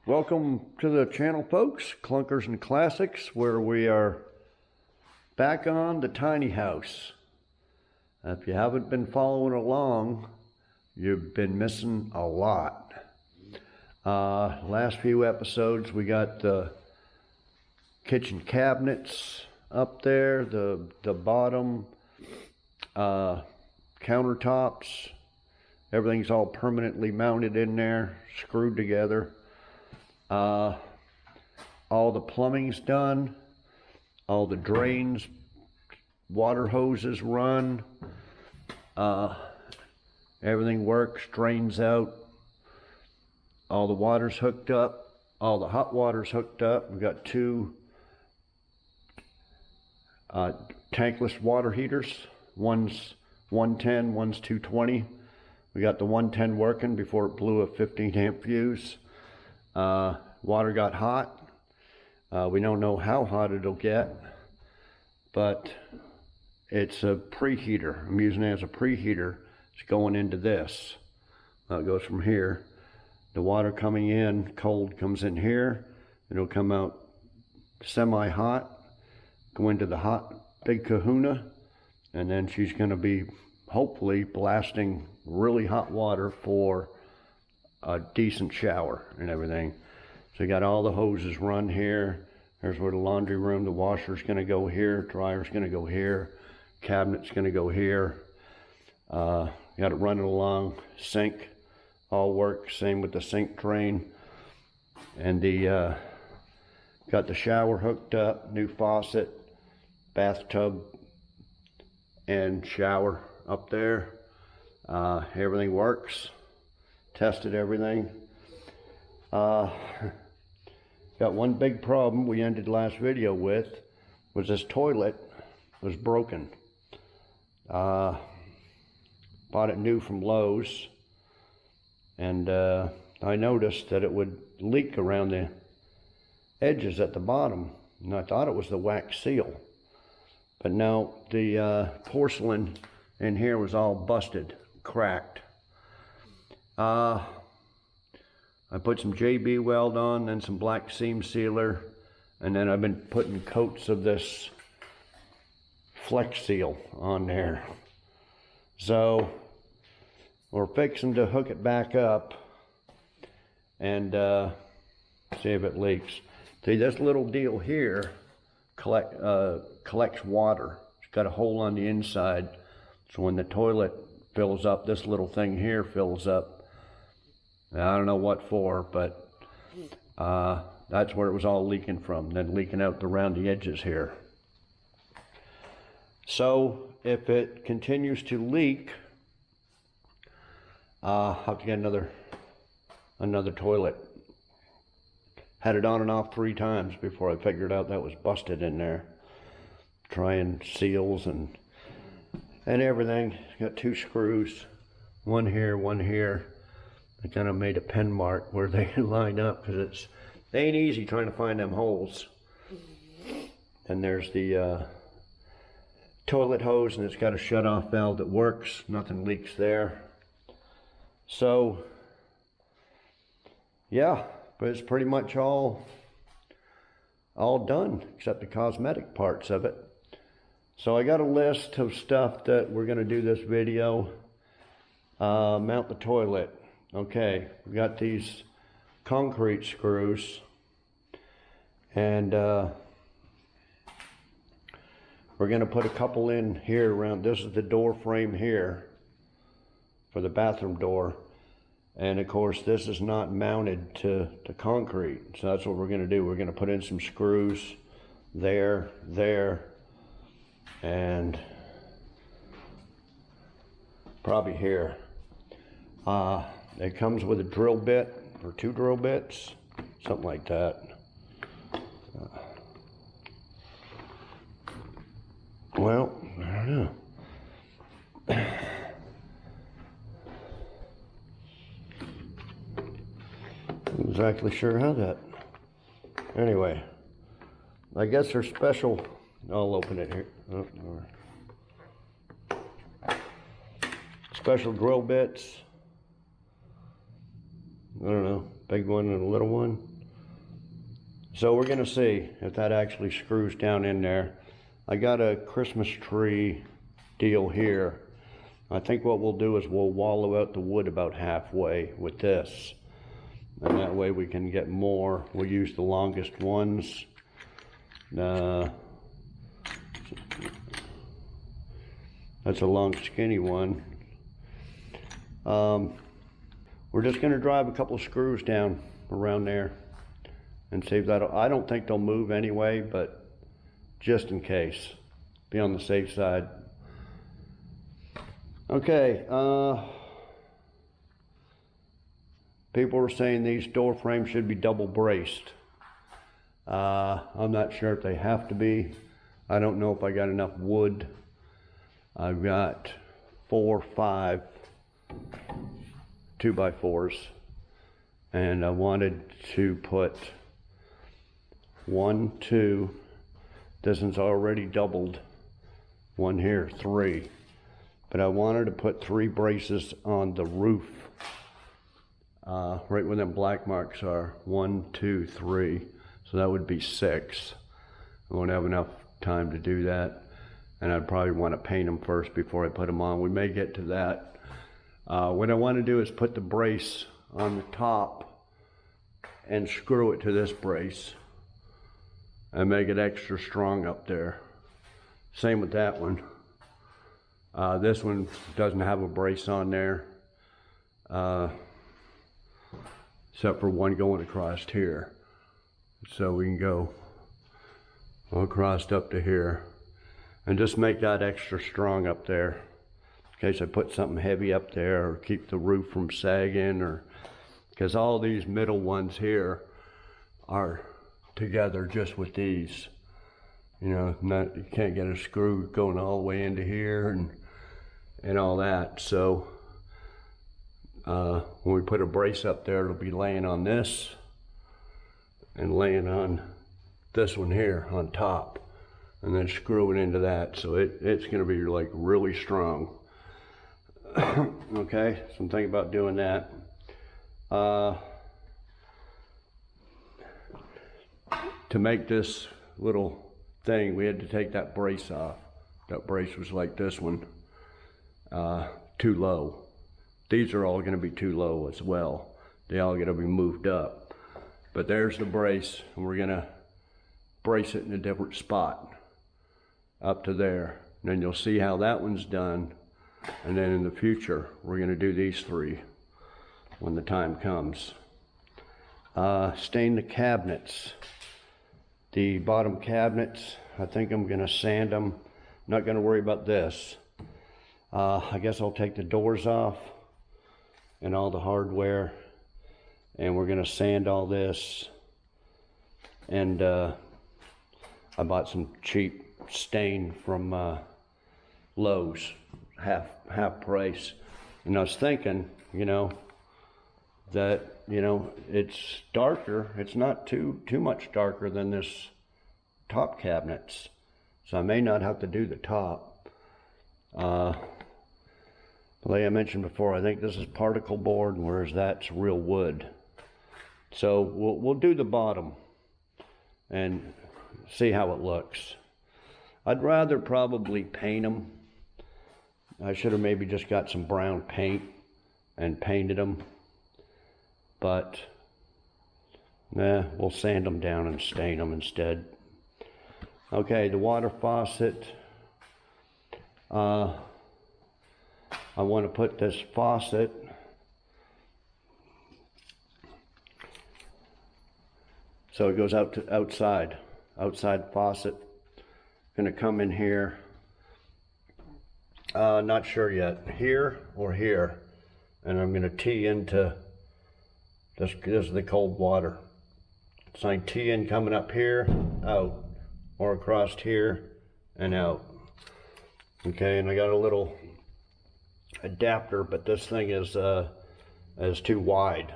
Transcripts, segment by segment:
Welcome to the channel, folks. Clunkers and Classics, where we are back on the tiny house. If you haven't been following along, you've been missing a lot. Last few episodes, we got the kitchen cabinets up there, the bottom countertops. Everything's all permanently mounted in there, screwed together. All the plumbing's done, all the drains, water hoses run, everything works, drains out, all the water's hooked up, all the hot water's hooked up. We've got two tankless water heaters. One's 110, one's 220. We got the 110 working before it blew a 15 amp fuse. Water got hot. We don't know how hot it'll get, but it's a preheater. I'm using it as a preheater. It's going into this. It goes from here. The water coming in, cold, comes in here. It'll come out semi-hot, go into the hot big kahuna, and then she's going to be hopefully blasting really hot water for a decent shower and everything. So you got all the hoses run here. There's where the laundry room, the washer's going to go here, dryer's going to go here, cabinet's going to go here. Got it running along, sink, all works. Same with the sink drain. And the got the shower hooked up, new faucet, bathtub, and shower up there. Everything works. Tested everything. Got one big problem we ended last video with, was this toilet was broken. Bought it new from Lowe's, and I noticed that it would leak around the edges at the bottom, and I thought it was the wax seal. But no, the porcelain in here was all busted, cracked. I put some JB weld on, then some black seam sealer, and then I've been putting coats of this Flex Seal on there. So we're fixing to hook it back up and see if it leaks. See, this little deal here collects water. It's got a hole on the inside, so when the toilet fills up, this little thing here fills up. I don't know what for, but that's where it was all leaking from, then leaking out around the edges here. So if it continues to leak, I'll have to get another toilet. Had it on and off 3 times before I figured out that was busted in there. Trying seals and everything. Got 2 screws, one here, one here. I kind of made a pen mark where they line up, because they ain't easy trying to find them holes. And there's the toilet hose, and it's got a shut-off valve that works. Nothing leaks there. So, yeah, but it's pretty much all done, except the cosmetic parts of it. So I got a list of stuff that we're going to do this video. Mount the toilet. Okay, we got these concrete screws, and we're going to put a couple in here around. This is the door frame here for the bathroom door, and of course this is not mounted to concrete, so that's what we're going to do. We're going to put in some screws there, and probably here. It comes with a drill bit, or 2 drill bits, something like that. Well, I don't know. Not exactly sure how that. Anyway, I guess they're special. I'll open it here. Special drill bits. I don't know, big one and a little one. So we're gonna see if that actually screws down in there. I got a Christmas tree deal here. I think what we'll do is we'll wallow out the wood about halfway with this. And that way we can get more. We'll use the longest ones. That's a long skinny one. We're just gonna drive a couple of screws down around there and see if that'll, I don't think they'll move anyway, but just in case, be on the safe side. Okay, people are saying these door frames should be double braced. I'm not sure if they have to be. I don't know if I got enough wood. I've got 4 or 5 2x4s, and I wanted to put 1, 2, this one's already doubled, 1 here, 3, but I wanted to put 3 braces on the roof, right where them black marks are. 1, 2, 3, so that would be 6. I won't have enough time to do that, and I'd probably want to paint them first before I put them on. We may get to that. What I want to do is put the brace on the top and screw it to this brace and make it extra strong up there. Same with that one. This one doesn't have a brace on there, except for one going across here. So we can go across up to here and just make that extra strong up there in case I put something heavy up there or keep the roof from sagging, or because all these middle ones here are together just with these. You know, you can't get a screw going all the way into here and all that. So when we put a brace up there, it'll be laying on this and laying on this one here on top, and then screwing into that. So it's going to be like really strong. Okay, so I'm thinking about doing that. To make this little thing, we had to take that brace off. That brace was like this one, too low. These are all going to be too low as well. They all got to be moved up. But there's the brace, and we're going to brace it in a different spot up to there. And then you'll see how that one's done. And then in the future, we're going to do these 3 when the time comes. Stain the cabinets. The bottom cabinets, I think I'm going to sand them. Not going to worry about this. I guess I'll take the doors off and all the hardware, and we're going to sand all this. And I bought some cheap stain from Lowe's, half price. And I was thinking, you know, that, you know, it's darker. It's not too much darker than this top cabinets. So I may not have to do the top. Like I mentioned before, I think this is particle board, whereas that's real wood. So we'll do the bottom and see how it looks. I'd rather probably paint them. I should have maybe just got some brown paint and painted them, but we'll sand them down and stain them instead. Okay, the water faucet. I want to put this faucet so it goes out to outside faucet. Gonna come in here. Not sure yet, here or here, and I'm gonna tee into this is the cold water. So I tee in coming up here, out, or across here and out. Okay, and I got a little adapter, but this thing is too wide.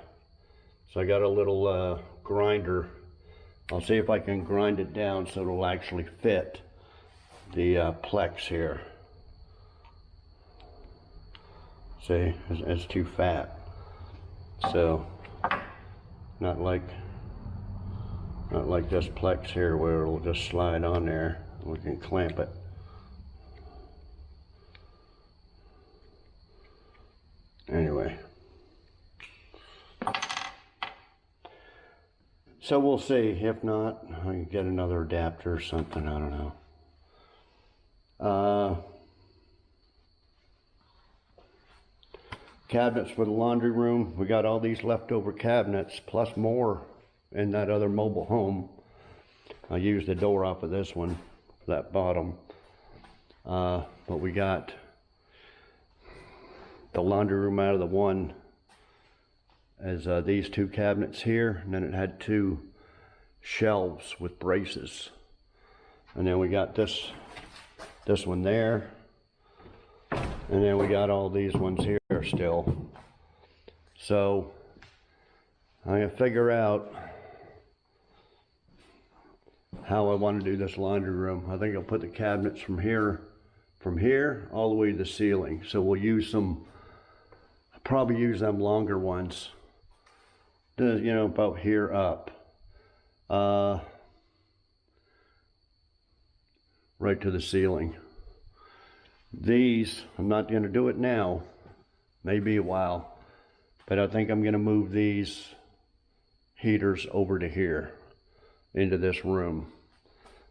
So I got a little grinder. I'll see if I can grind it down so it'll actually fit the plex here. See, it's too fat. So, not like Not like this Plex here where it'll just slide on there. We can clamp it. Anyway. So we'll see. If not, I can get another adapter or something. I don't know. Cabinets for the laundry room. We got all these leftover cabinets plus more in that other mobile home. I used the door off of this one, that bottom. But we got the laundry room out of the one as these two cabinets here, and then it had two shelves with braces. And then we got this one there, and then we got all these ones here still. So I'm gonna figure out how I want to do this laundry room. I think I'll put the cabinets from here all the way to the ceiling. So we'll use some, I'll probably use them longer ones, you know, about here up, right to the ceiling. These, I'm not going to do it now, maybe a while, but I think I'm going to move these heaters over to here, into this room.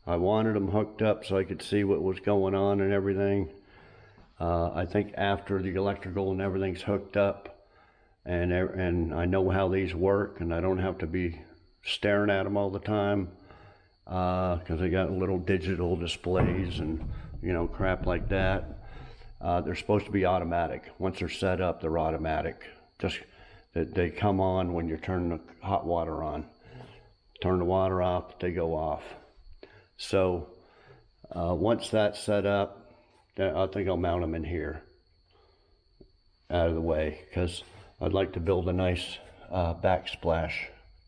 I wanted them hooked up so I could see what was going on and everything. I think after the electrical and everything's hooked up, and I know how these work, and I don't have to be staring at them all the time, because they got little digital displays and, you know, crap like that. They're supposed to be automatic. Once they're set up, they're automatic. Just that they come on when you're turning the hot water on. Turn the water off, they go off. So once that's set up, I think I'll mount them in here, out of the way, because I'd like to build a nice backsplash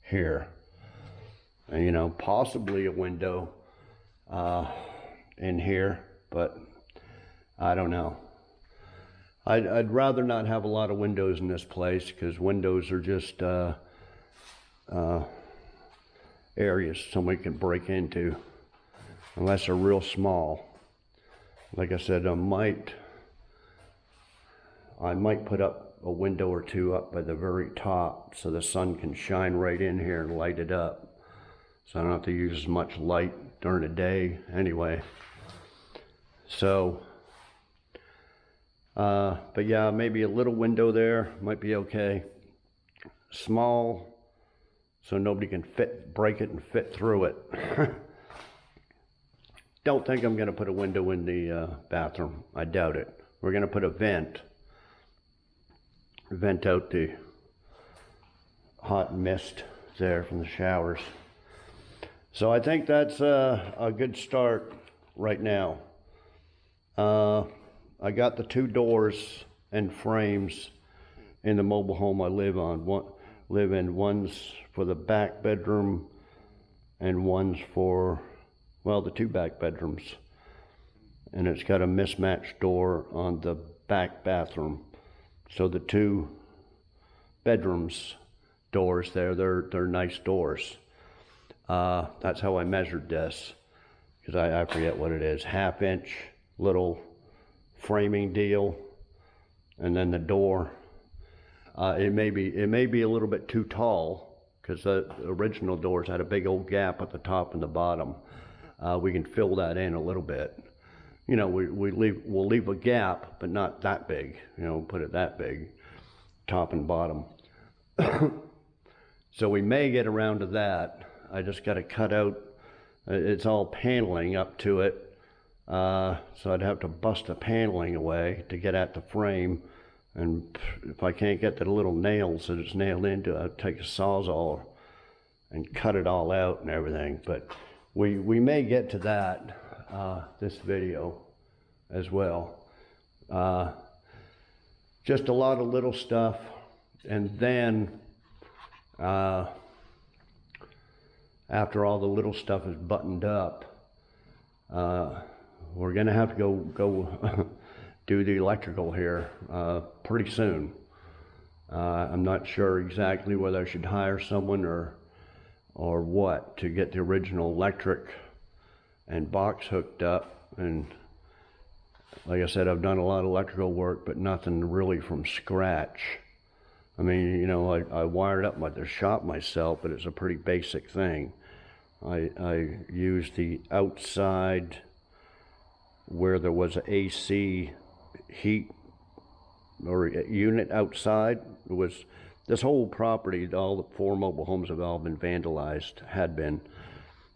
here. And, you know, possibly a window in here, but I don't know. I'd rather not have a lot of windows in this place, because windows are just areas somebody can break into, unless they're real small. Like I said, I might put up a window or two up by the very top so the sun can shine right in here and light it up, so I don't have to use as much light during the day anyway. So but yeah, maybe a little window there might be okay. Small, so nobody can break it and fit through it. Don't think I'm going to put a window in the bathroom. I doubt it. We're going to put a vent out the hot mist there from the showers. So I think that's a good start right now. I got the two doors and frames in the mobile home I live in. One's for the back bedroom and one's for, well, the two back bedrooms. And it's got a mismatched door on the back bathroom. So the two bedrooms doors there, they're nice doors. That's how I measured this, because I forget what it is, 1/2 inch little framing deal, and then the door. It may be a little bit too tall, because the original doors had a big old gap at the top and the bottom. We can fill that in a little bit. You know, we'll leave a gap, but not that big. You know, put it that big, top and bottom. So we may get around to that. I just got to cut out. It's all paneling up to it, so I'd have to bust the paneling away to get at the frame. And if I can't get the little nails that it's nailed into, I'll take a Sawzall and cut it all out and everything. But we may get to that this video as well. Just a lot of little stuff, and then after all the little stuff is buttoned up, we're gonna have to go do the electrical here pretty soon. I'm not sure exactly whether I should hire someone or or what to get the original electric and box hooked up. And like I said, I've done a lot of electrical work, but nothing really from scratch. I mean, you know, I wired up the shop myself, but it's a pretty basic thing. I used the outside where there was an AC heat or unit outside. It was this whole property, all the 4 mobile homes have all been vandalized, had been.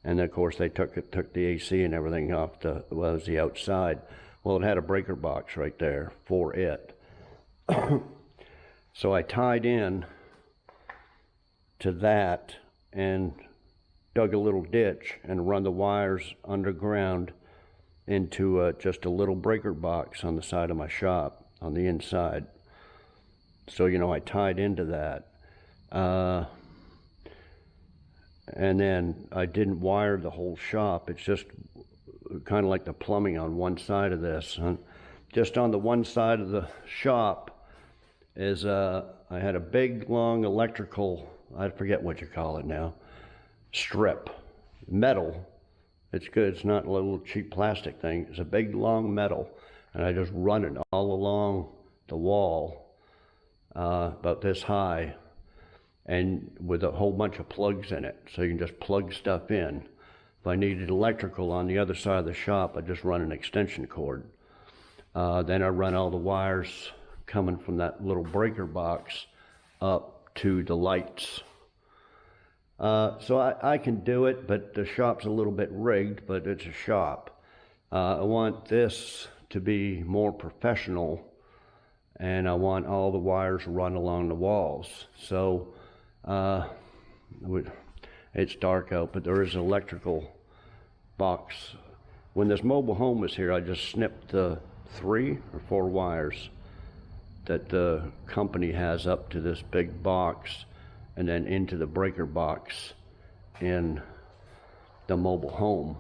And of course they took the AC and everything off the outside. Well, it had a breaker box right there for it. So I tied in to that and dug a little ditch and run the wires underground into just a little breaker box on the side of my shop, on the inside. So, you know, I tied into that. And then I didn't wire the whole shop. It's just kind of like the plumbing on one side of this. And just on the one side of the shop is, I had a big, long electrical, I forget what you call it now, strip, metal. It's good, it's not a little cheap plastic thing. It's a big, long metal. And I just run it all along the wall, about this high, and with a whole bunch of plugs in it. So you can just plug stuff in. If I needed electrical on the other side of the shop, I just run an extension cord. Then I run all the wires coming from that little breaker box up to the lights. So I can do it, but the shop's a little bit rigged, but it's a shop. I want this to be more professional, and I want all the wires run along the walls. So it's dark out, but there is an electrical box. When this mobile home was here, I just snipped the 3 or 4 wires that the company has up to this big box and then into the breaker box in the mobile home.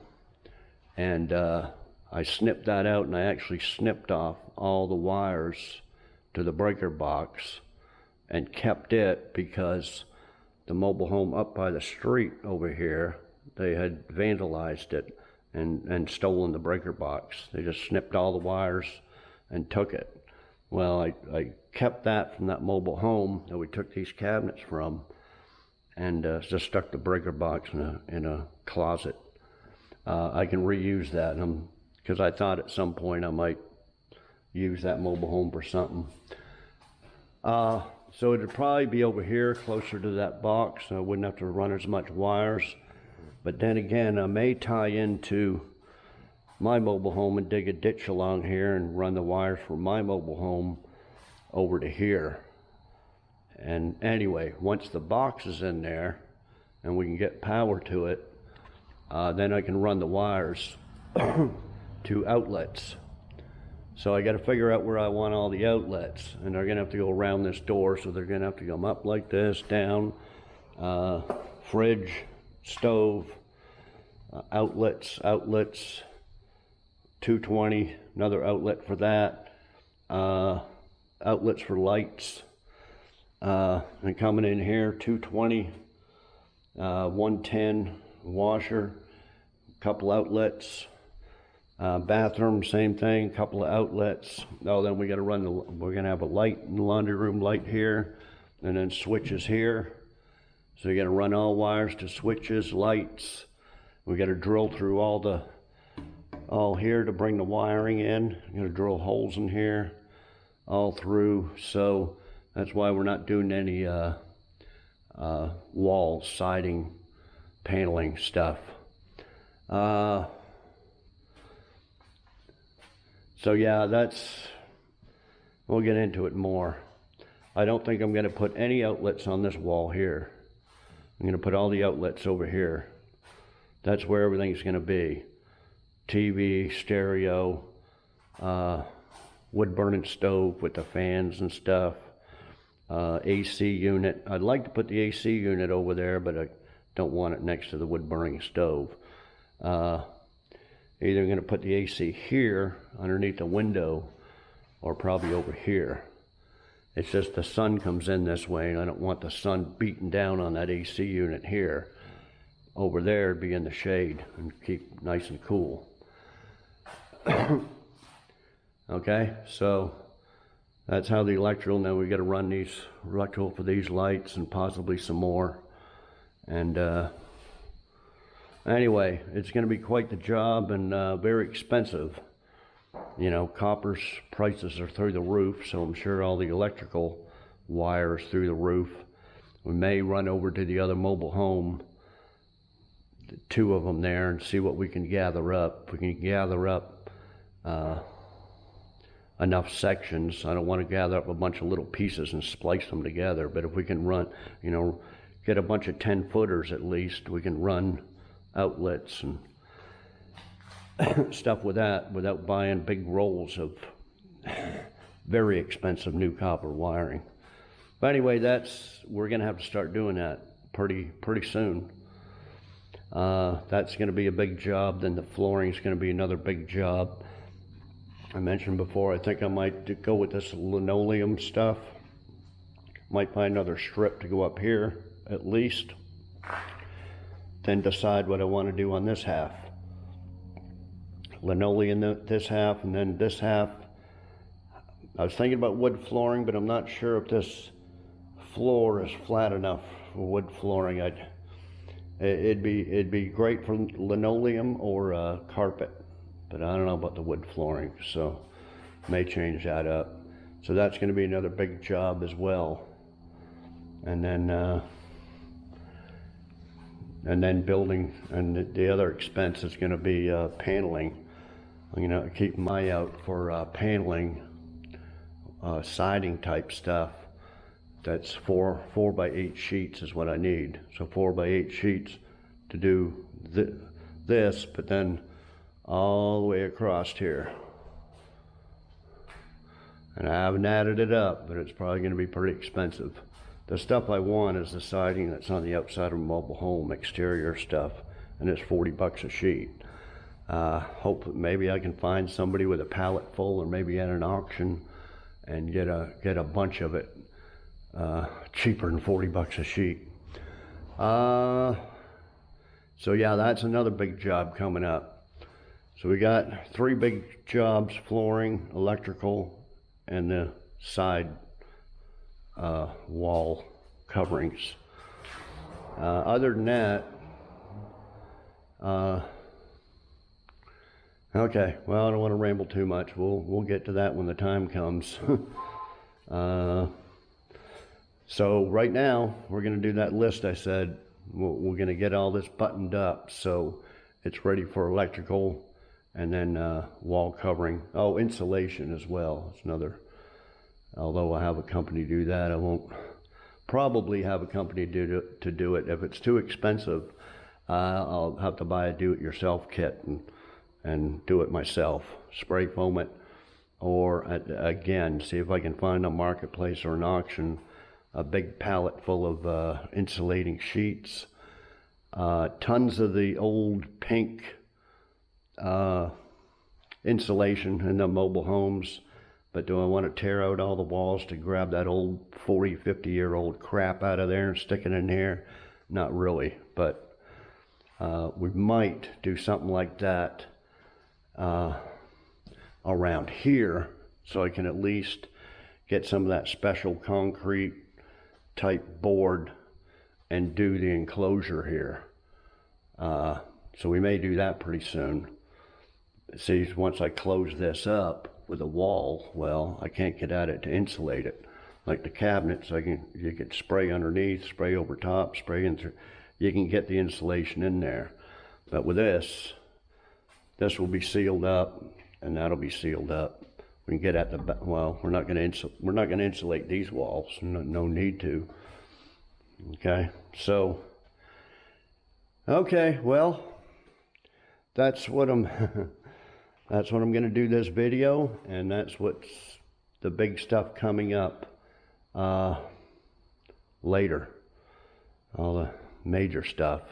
And I snipped that out, and I actually snipped off all the wires to the breaker box and kept it, because the mobile home up by the street over here, they had vandalized it and stolen the breaker box. They just snipped all the wires and took it. Well, I kept that from that mobile home that we took these cabinets from, and just stuck the breaker box in a closet. I can reuse that, because I thought at some point I might use that mobile home for something. So it'd probably be over here, closer to that box, so I wouldn't have to run as much wires. But then again, I may tie into my mobile home and dig a ditch along here and run the wires from my mobile home over to here. And anyway, once the box is in there and we can get power to it, then I can run the wires to outlets. So I got to figure out where I want all the outlets, and they're going to have to go around this door, so they're going to have to come up like this, down, fridge, stove, outlets, 220, another outlet for that, outlets for lights, and coming in here, 220, 110 washer, couple outlets, bathroom, same thing, couple of outlets. Oh, then we got to we're going to have a light in the laundry room, light here, and then switches here. So you got to run all wires to switches, lights. We got to drill through all here to bring the wiring in. You got to drill holes in here, all through. So that's why we're not doing any wall siding, paneling stuff. So yeah, we'll get into it more. I don't think I'm going to put any outlets on this wall here. I'm going to put all the outlets over here. That's where everything's going to be. TV, stereo, wood burning stove with the fans and stuff, AC unit. I'd like to put the AC unit over there, but I don't want it next to the wood burning stove. Either going to put the AC here underneath the window, or probably over here. It's just the sun comes in this way, and I don't want the sun beating down on that AC unit here. over there be in the shade and keep nice and cool. Okay, so that's how the electrical. Now we got to run these electrical for these lights and possibly some more. And anyway, it's going to be quite the job and very expensive. You know, copper's prices are through the roof, so I'm sure all the electrical wires through the roof. We may run over to the other mobile home, the two of them there, and see what we can gather up. If we can gather up enough sections. I don't want to gather up a bunch of little pieces and splice them together, but if we can run, you know, get a bunch of 10-footers at least, we can run outlets and stuff with that without buying big rolls of very expensive new copper wiring. But anyway, we're gonna have to start doing that pretty soon. That's gonna be a big job. Then the flooring is gonna be another big job. I mentioned before, I think I might go with this linoleum stuff. Might find another strip to go up here at least. Then decide what I want to do on this half. Linoleum this half, and then this half. I was thinking about wood flooring, but I'm not sure if this floor is flat enough for wood flooring. It'd be great for linoleum or carpet, but I don't know about the wood flooring, so may change that up. So that's going to be another big job as well. And then building, and the other expense is going to be paneling. I'm going to keep my eye out for paneling, siding type stuff. That's 4 by 8 sheets is what I need. So 4 by 8 sheets to do this, but then all the way across here. And I haven't added it up, but it's probably going to be pretty expensive. The stuff I want is the siding that's on the outside of a mobile home, exterior stuff, and it's $40 a sheet. Hope maybe I can find somebody with a pallet full, or maybe at an auction, and get a bunch of it cheaper than $40 a sheet. So yeah, that's another big job coming up. So we got 3 big jobs: flooring, electrical, and the side wall coverings. Other than that, okay, well, I don't want to ramble too much. We'll get to that when the time comes. So right now, we're going to do that list I said. We're going to get all this buttoned up so it's ready for electrical, and then wall covering. Oh, insulation as well. It's another. Although I have a company do that, I won't probably have a company to do it. If it's too expensive, I'll have to buy a do-it-yourself kit and do it myself. Spray foam it, or again, see if I can find a marketplace or an auction a big pallet full of insulating sheets. Tons of the old pink insulation in the mobile homes. But do I want to tear out all the walls to grab that old 40, 50-year-old crap out of there and stick it in here? Not really, but we might do something like that around here, so I can at least get some of that special concrete type board and do the enclosure here. So we may do that pretty soon. See, once I close this up with a wall, well, I can't get at it to insulate it. Like the cabinets, you can spray underneath, spray over top, spray in through. You can get the insulation in there. But with this will be sealed up, and that'll be sealed up. We can get at the, well, we're not going to insulate these walls. No need to. Okay, so, okay, well, that's what I'm. That's what I'm going to do this video, and that's what's the big stuff coming up later, all the major stuff.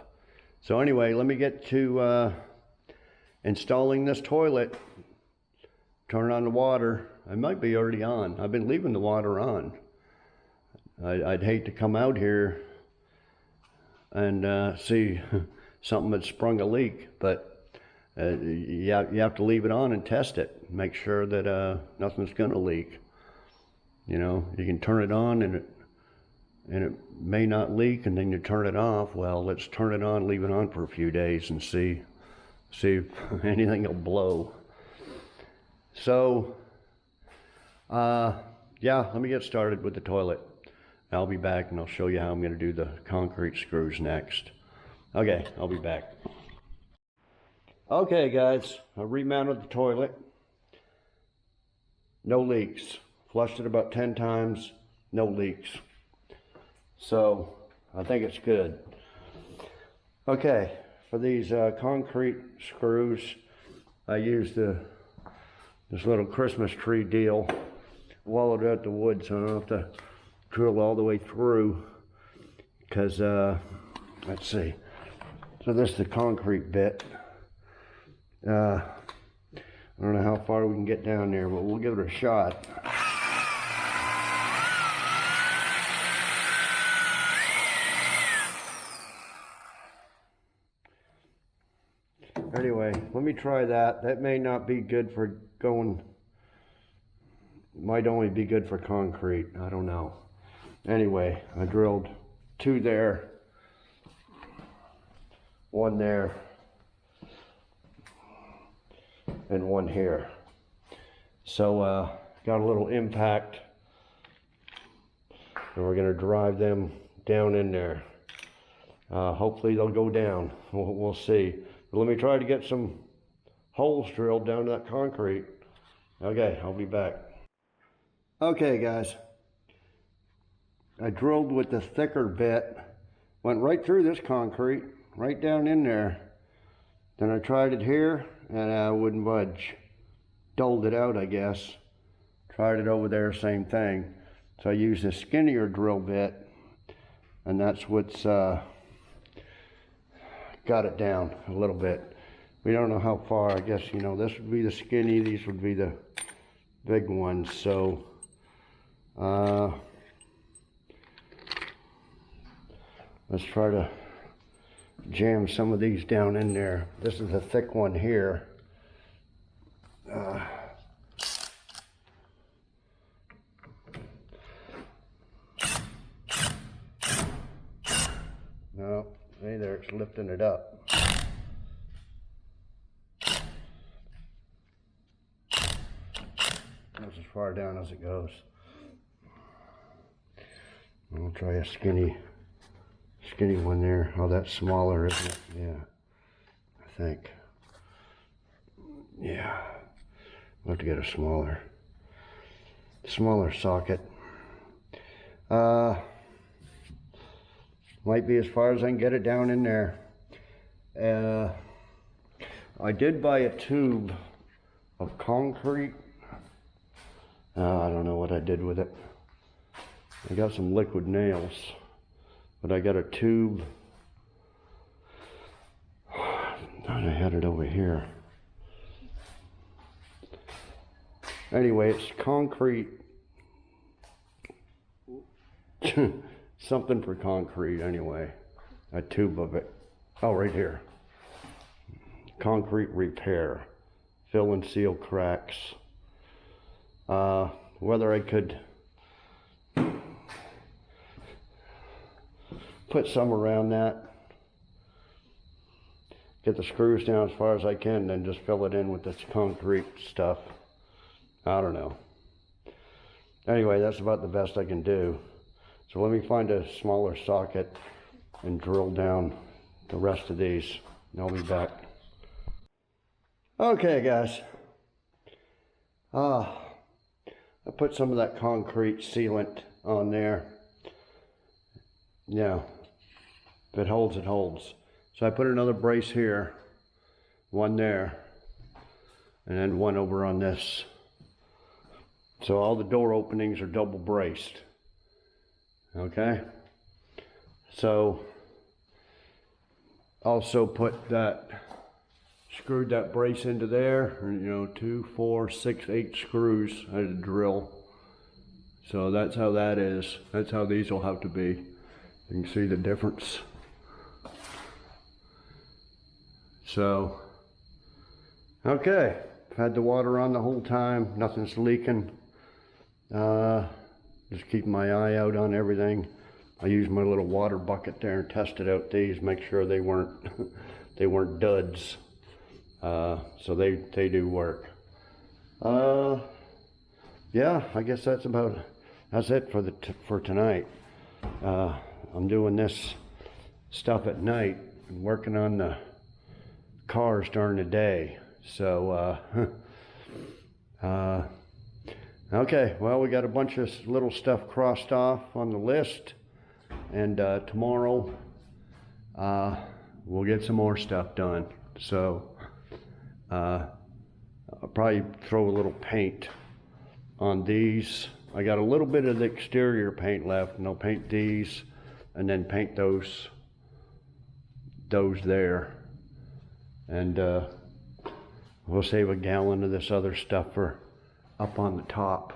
So anyway, let me get to installing this toilet. Turn on the water. I might be already on. I've been leaving the water on. I'd hate to come out here and see something had sprung a leak, but you have to leave it on and test it. Make sure that nothing's going to leak. You know, you can turn it on and it may not leak, and then you turn it off. Well, let's turn it on, leave it on for a few days, and see if anything will blow. So, yeah, let me get started with the toilet. I'll be back and I'll show you how I'm going to do the concrete screws next. Okay, I'll be back. Okay guys, I remounted the toilet. No leaks. Flushed it about 10 times, no leaks. So, I think it's good. Okay, for these concrete screws, I used this little Christmas tree deal. Wallowed out the wood, so I don't have to drill all the way through, because let's see, so this is the concrete bit. I don't know how far we can get down there, but we'll give it a shot. Anyway, let me try that. That may not be good for going, might only be good for concrete, I don't know. Anyway, I drilled 2 there, 1 there, and 1 here. So got a little impact, and we're going to drive them down in there. Hopefully they'll go down. We'll see. But let me try to get some holes drilled down to that concrete. Okay, I'll be back. Okay guys, I drilled with the thicker bit, went right through this concrete, right down in there. Then I tried it here, and I wouldn't budge. Doled it out, I guess. Tried it over there, same thing. So I used a skinnier drill bit, and that's what's got it down a little bit. We don't know how far. I guess, you know, this would be the skinny, these would be the big ones. So let's try to jam some of these down in there. This is a thick one here. No, hey there, it's lifting it up. That's as far down as it goes. I'll try a skinny one there. Oh, that's smaller, isn't it? Yeah, I think. Yeah, I'll have to get a smaller socket. Might be as far as I can get it down in there. I did buy a tube of concrete. I don't know what I did with it. I got some liquid nails, but I got a tube. I had it over here. Anyway, it's concrete. Something for concrete anyway. A tube of it. Oh, right here. Concrete repair. Fill and seal cracks. Whether I could put some around that, get the screws down as far as I can, then just fill it in with this concrete stuff. I don't know. Anyway, that's about the best I can do. So let me find a smaller socket and drill down the rest of these, and I'll be back. Okay guys, I put some of that concrete sealant on there. Yeah, if it holds, it holds. So I put another brace here, 1 there, and then 1 over on this. So all the door openings are double braced. Okay, so also screwed that brace into there, and, you know, 2, 4, 6, 8 screws I had to drill. So that's how that is. That's how these will have to be. You can see the difference. So, okay, I've had the water on the whole time, nothing's leaking. Just keeping my eye out on everything. I used my little water bucket there and tested out these, make sure they weren't they weren't duds. So they do work. Yeah, I guess that's it for tonight. I'm doing this stuff at night and working on the cars during the day. So okay, well, we got a bunch of little stuff crossed off on the list, and tomorrow we'll get some more stuff done. So I'll probably throw a little paint on these. I got a little bit of the exterior paint left, and I'll paint these and then paint those there, and we'll save a gallon of this other stuff for up on the top.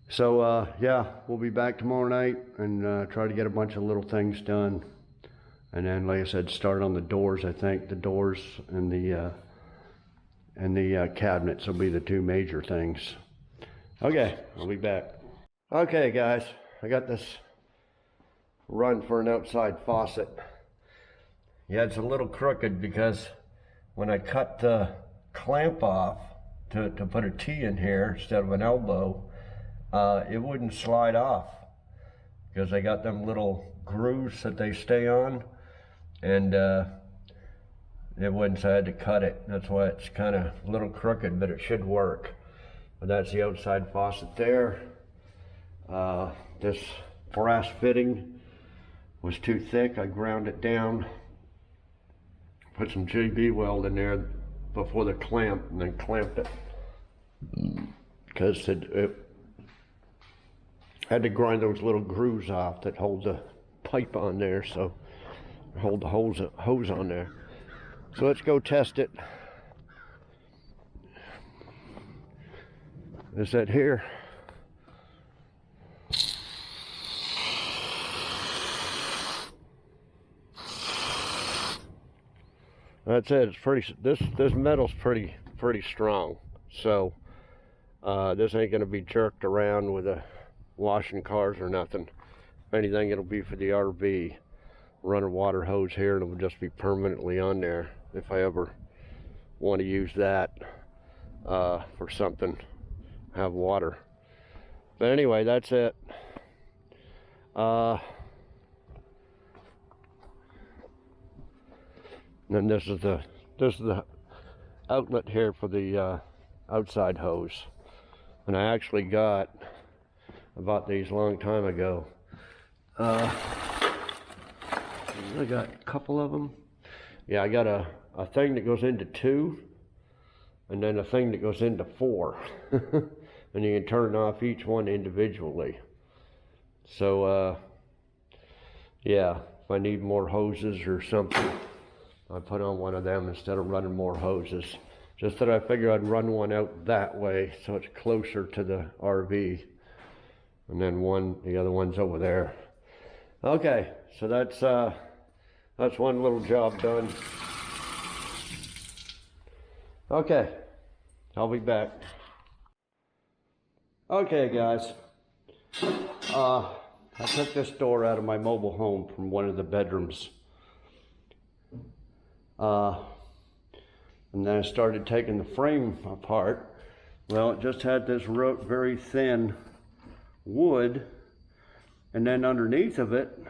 So yeah, we'll be back tomorrow night and try to get a bunch of little things done, and then, like I said, start on the doors. I think the doors and the cabinets will be the two major things. Okay, I'll be back. Okay guys, I got this run for an outside faucet. Yeah, it's a little crooked because when I cut the clamp off to put a T in here instead of an elbow, it wouldn't slide off because I got them little grooves that they stay on, and it wouldn't, so I had to cut it. That's why it's kind of a little crooked, but it should work. But that's the outside faucet there. This brass fitting was too thick. I ground it down, put some JB weld in there before the clamp, and then clamped it, because it had to grind those little grooves off that hold the pipe on there, so hold the hose on there. So let's go test it. Is that here? That's it. It's pretty. This metal's pretty strong. So this ain't gonna be jerked around with a washing cars or nothing. If anything, it'll be for the RV. Run a water hose here, and it'll just be permanently on there if I ever want to use that for something. Have water. But anyway, that's it. Then this is the outlet here for the outside hose, and I actually bought these a long time ago. I got a couple of them. Yeah, I got a thing that goes into 2, and then a thing that goes into 4. And you can turn off each one individually. So yeah, if I need more hoses or something, I put on one of them instead of running more hoses. Just that I figure I'd run one out that way so it's closer to the RV, and then the other one's over there. Okay, so that's one little job done. Okay, I'll be back. Okay guys, I took this door out of my mobile home from one of the bedrooms. And then I started taking the frame apart. Well, it just had this very thin wood, and then underneath of it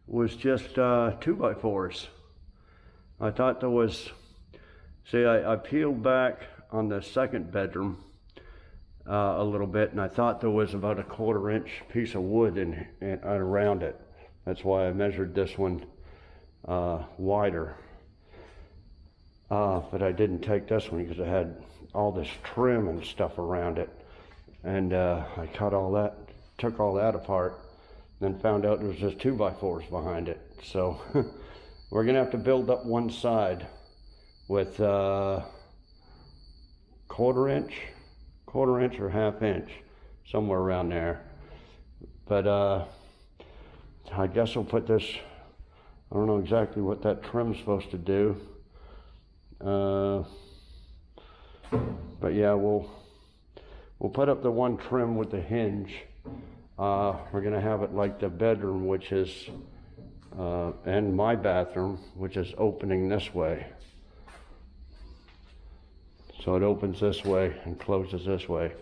was just 2x4s. I thought there was, see, I peeled back on the second bedroom a little bit, and I thought there was about a 1/4 inch piece of wood in around it. That's why I measured this one wider. But I didn't take this one because it had all this trim and stuff around it. And I cut all that, took all that apart, then found out there was just 2x4s behind it. So we're gonna have to build up one side with 1/4 inch or 1/2 inch, somewhere around there. But I guess I'll put this I don't know exactly what that trim's supposed to do. But yeah, we'll put up the one trim with the hinge. We're gonna have it like the bedroom, which is, and my bathroom, which is opening this way. So it opens this way and closes this way.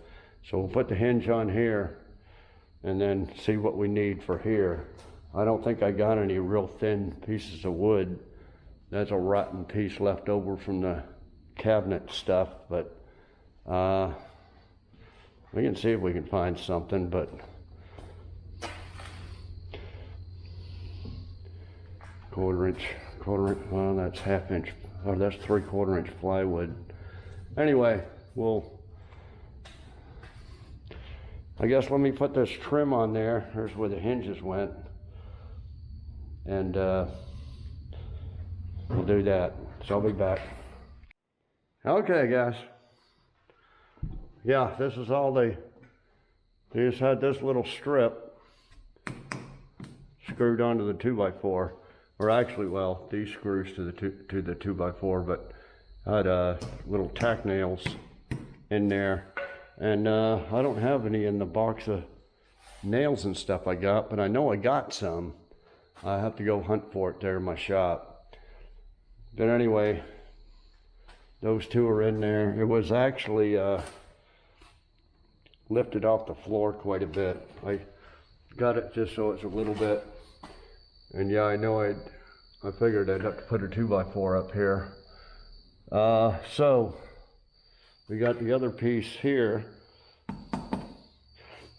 So we'll put the hinge on here and then see what we need for here. I don't think I got any real thin pieces of wood. That's a rotten piece left over from the cabinet stuff, but we can see if we can find something, but quarter inch, well, that's ½ inch, or that's 3/4 inch plywood. Anyway, I guess let me put this trim on there. Here's where the hinges went. And we'll do that. So I'll be back. Okay, guys. Yeah, this is all they just had this little strip screwed onto the 2x4. Or actually, well, these screws to the 2x4, but I had little tack nails in there. And I don't have any in the box of nails and stuff I got, but I know I got some. I have to go hunt for it there in my shop. But anyway, those two are in there. It was actually lifted off the floor quite a bit. I got it just so it's a little bit. And yeah, I know I figured I'd have to put a 2x4 up here. So we got the other piece here.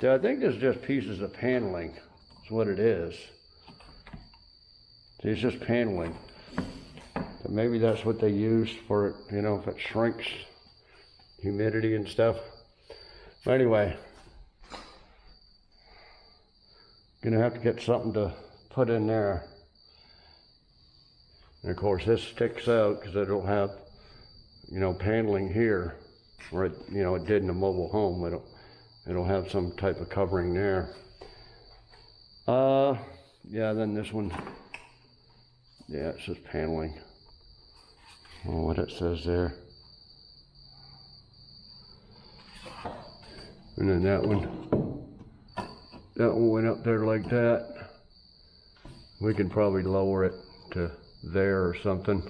I think this is just pieces of paneling. That's what it is. It's just paneling. But maybe that's what they use for it, you know, if it shrinks, humidity and stuff. But anyway, gonna have to get something to put in there. And of course this sticks out because I don't have, you know, paneling here, or it, you know, it did in a mobile home. It'll have some type of covering there. Yeah, then this one, yeah, it says paneling. Oh, what it says there. And then that one went up there like that. We can probably lower it to there or something.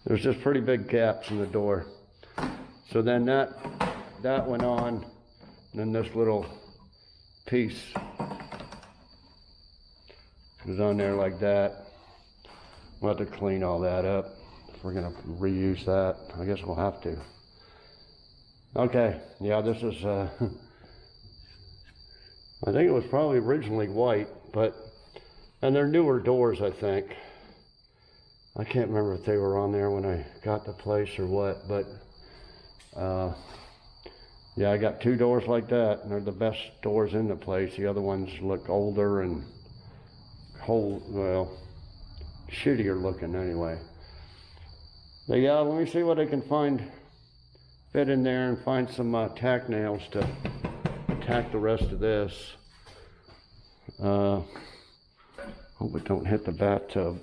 There's just pretty big gaps in the door. So then that went on, and then this little piece was on there like that. We'll have to clean all that up if we're gonna reuse that. I guess we'll have to. Okay, yeah, this is, I think it was probably originally white, and they're newer doors, I think. I can't remember if they were on there when I got the place or what, but yeah, I got two doors like that, and they're the best doors in the place. The other ones look older and well, shittier looking anyway. But yeah, let me see what I can fit in there and find some tack nails to tack the rest of this. Hope it don't hit the bathtub.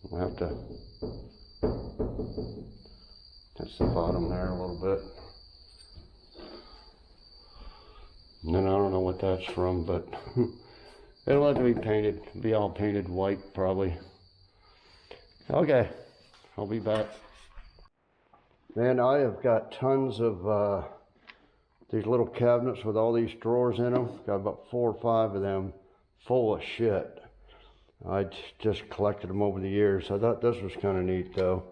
We'll have to, that's the bottom there a little bit. And then I don't know what that's from, but it'll have to be painted, be all painted white probably. Okay, I'll be back. Man, I have got tons of these little cabinets with all these drawers in them. Got about 4 or 5 of them full of shit. I just collected them over the years. I thought this was kind of neat though.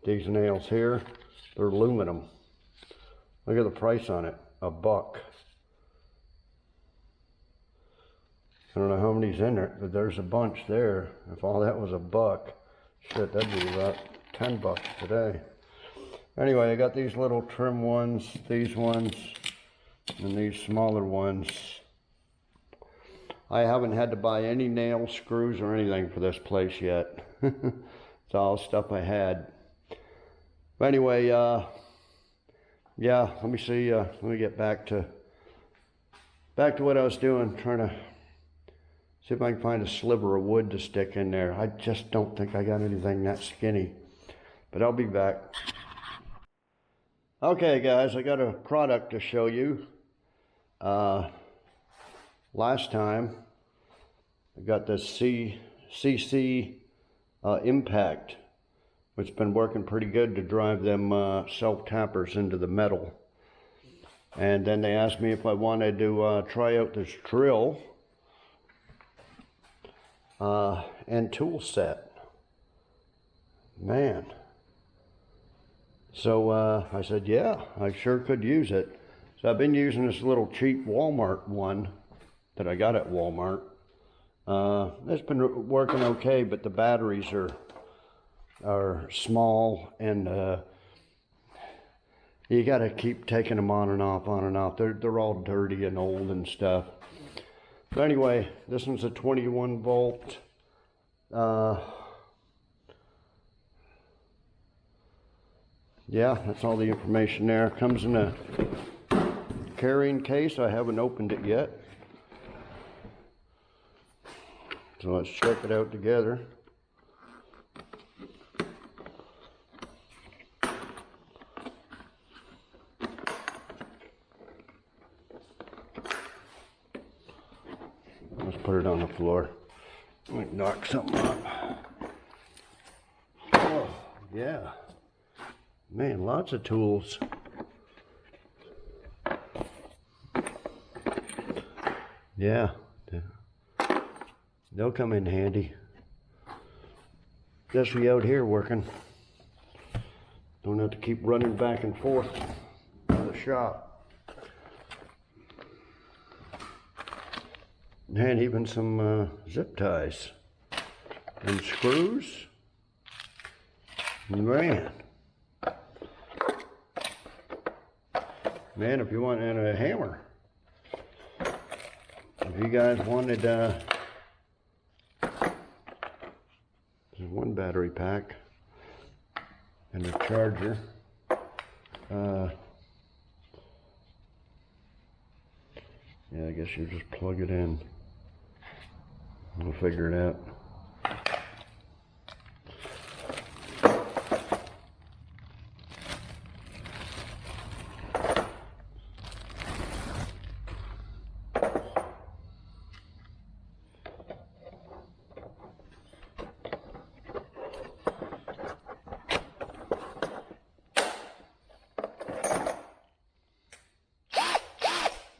These nails here, they're aluminum. Look at the price on it, $1. I don't know how many's in there, but there's a bunch there. If all that was $1, shit, that'd be about $10 today. Anyway, I got these little trim ones, these ones, and these smaller ones. I haven't had to buy any nail screws or anything for this place yet. It's all stuff I had. But anyway, yeah, let me see, let me get back to what I was doing, trying to See if I can find a sliver of wood to stick in there. I just don't think I got anything that skinny. But I'll be back. Okay guys, I got a product to show you. Last time I got this Seesii Impact, which has been working pretty good to drive them self-tappers into the metal. And then they asked me if I wanted to try out this drill and tool set. Man. So I said, yeah, I sure could use it. So I've been using this little cheap Walmart one that I got at Walmart. It's been working okay, but the batteries are small, and you got to keep taking them on and off, on and off. They're all dirty and old and stuff. But anyway, this one's a 21 volt. Yeah, that's all the information there. Comes in a carrying case. I haven't opened it yet. So let's check it out together. Let's put it on the floor. Might knock something up. Oh, yeah. Man, lots of tools. Yeah, they'll come in handy. Especially out here working. Don't have to keep running back and forth to the shop. And even some zip ties and screws. Man. Man, if you want, and a hammer. If you guys wanted, there's one battery pack and a charger. Yeah, I guess you just plug it in. We'll figure it out.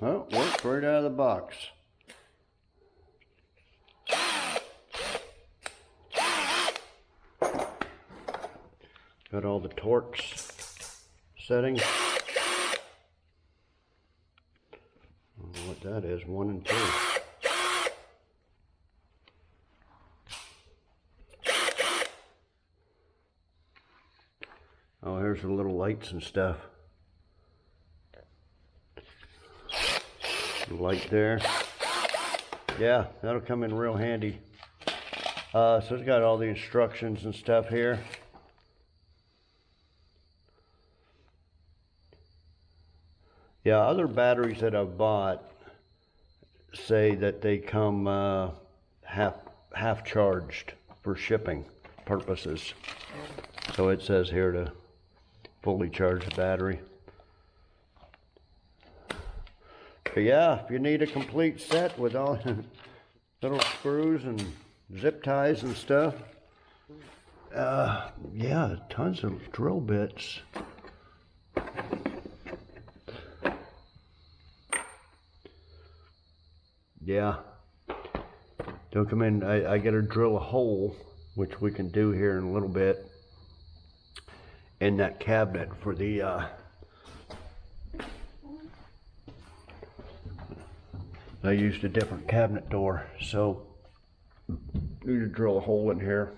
Oh, works right out of the box. Got all the Torx settings. I don't know what that is, 1 and 2. Oh, here's the little lights and stuff. Light there. Yeah, that'll come in real handy. So it's got all the instructions and stuff here. Yeah, other batteries that I've bought say that they come half charged for shipping purposes. So it says here to fully charge the battery. But yeah, if you need a complete set with all little screws and zip ties and stuff, yeah, tons of drill bits. Yeah, they'll come in. I got to drill a hole, which we can do here in a little bit, in that cabinet for the I used a different cabinet door, so need to drill a hole in here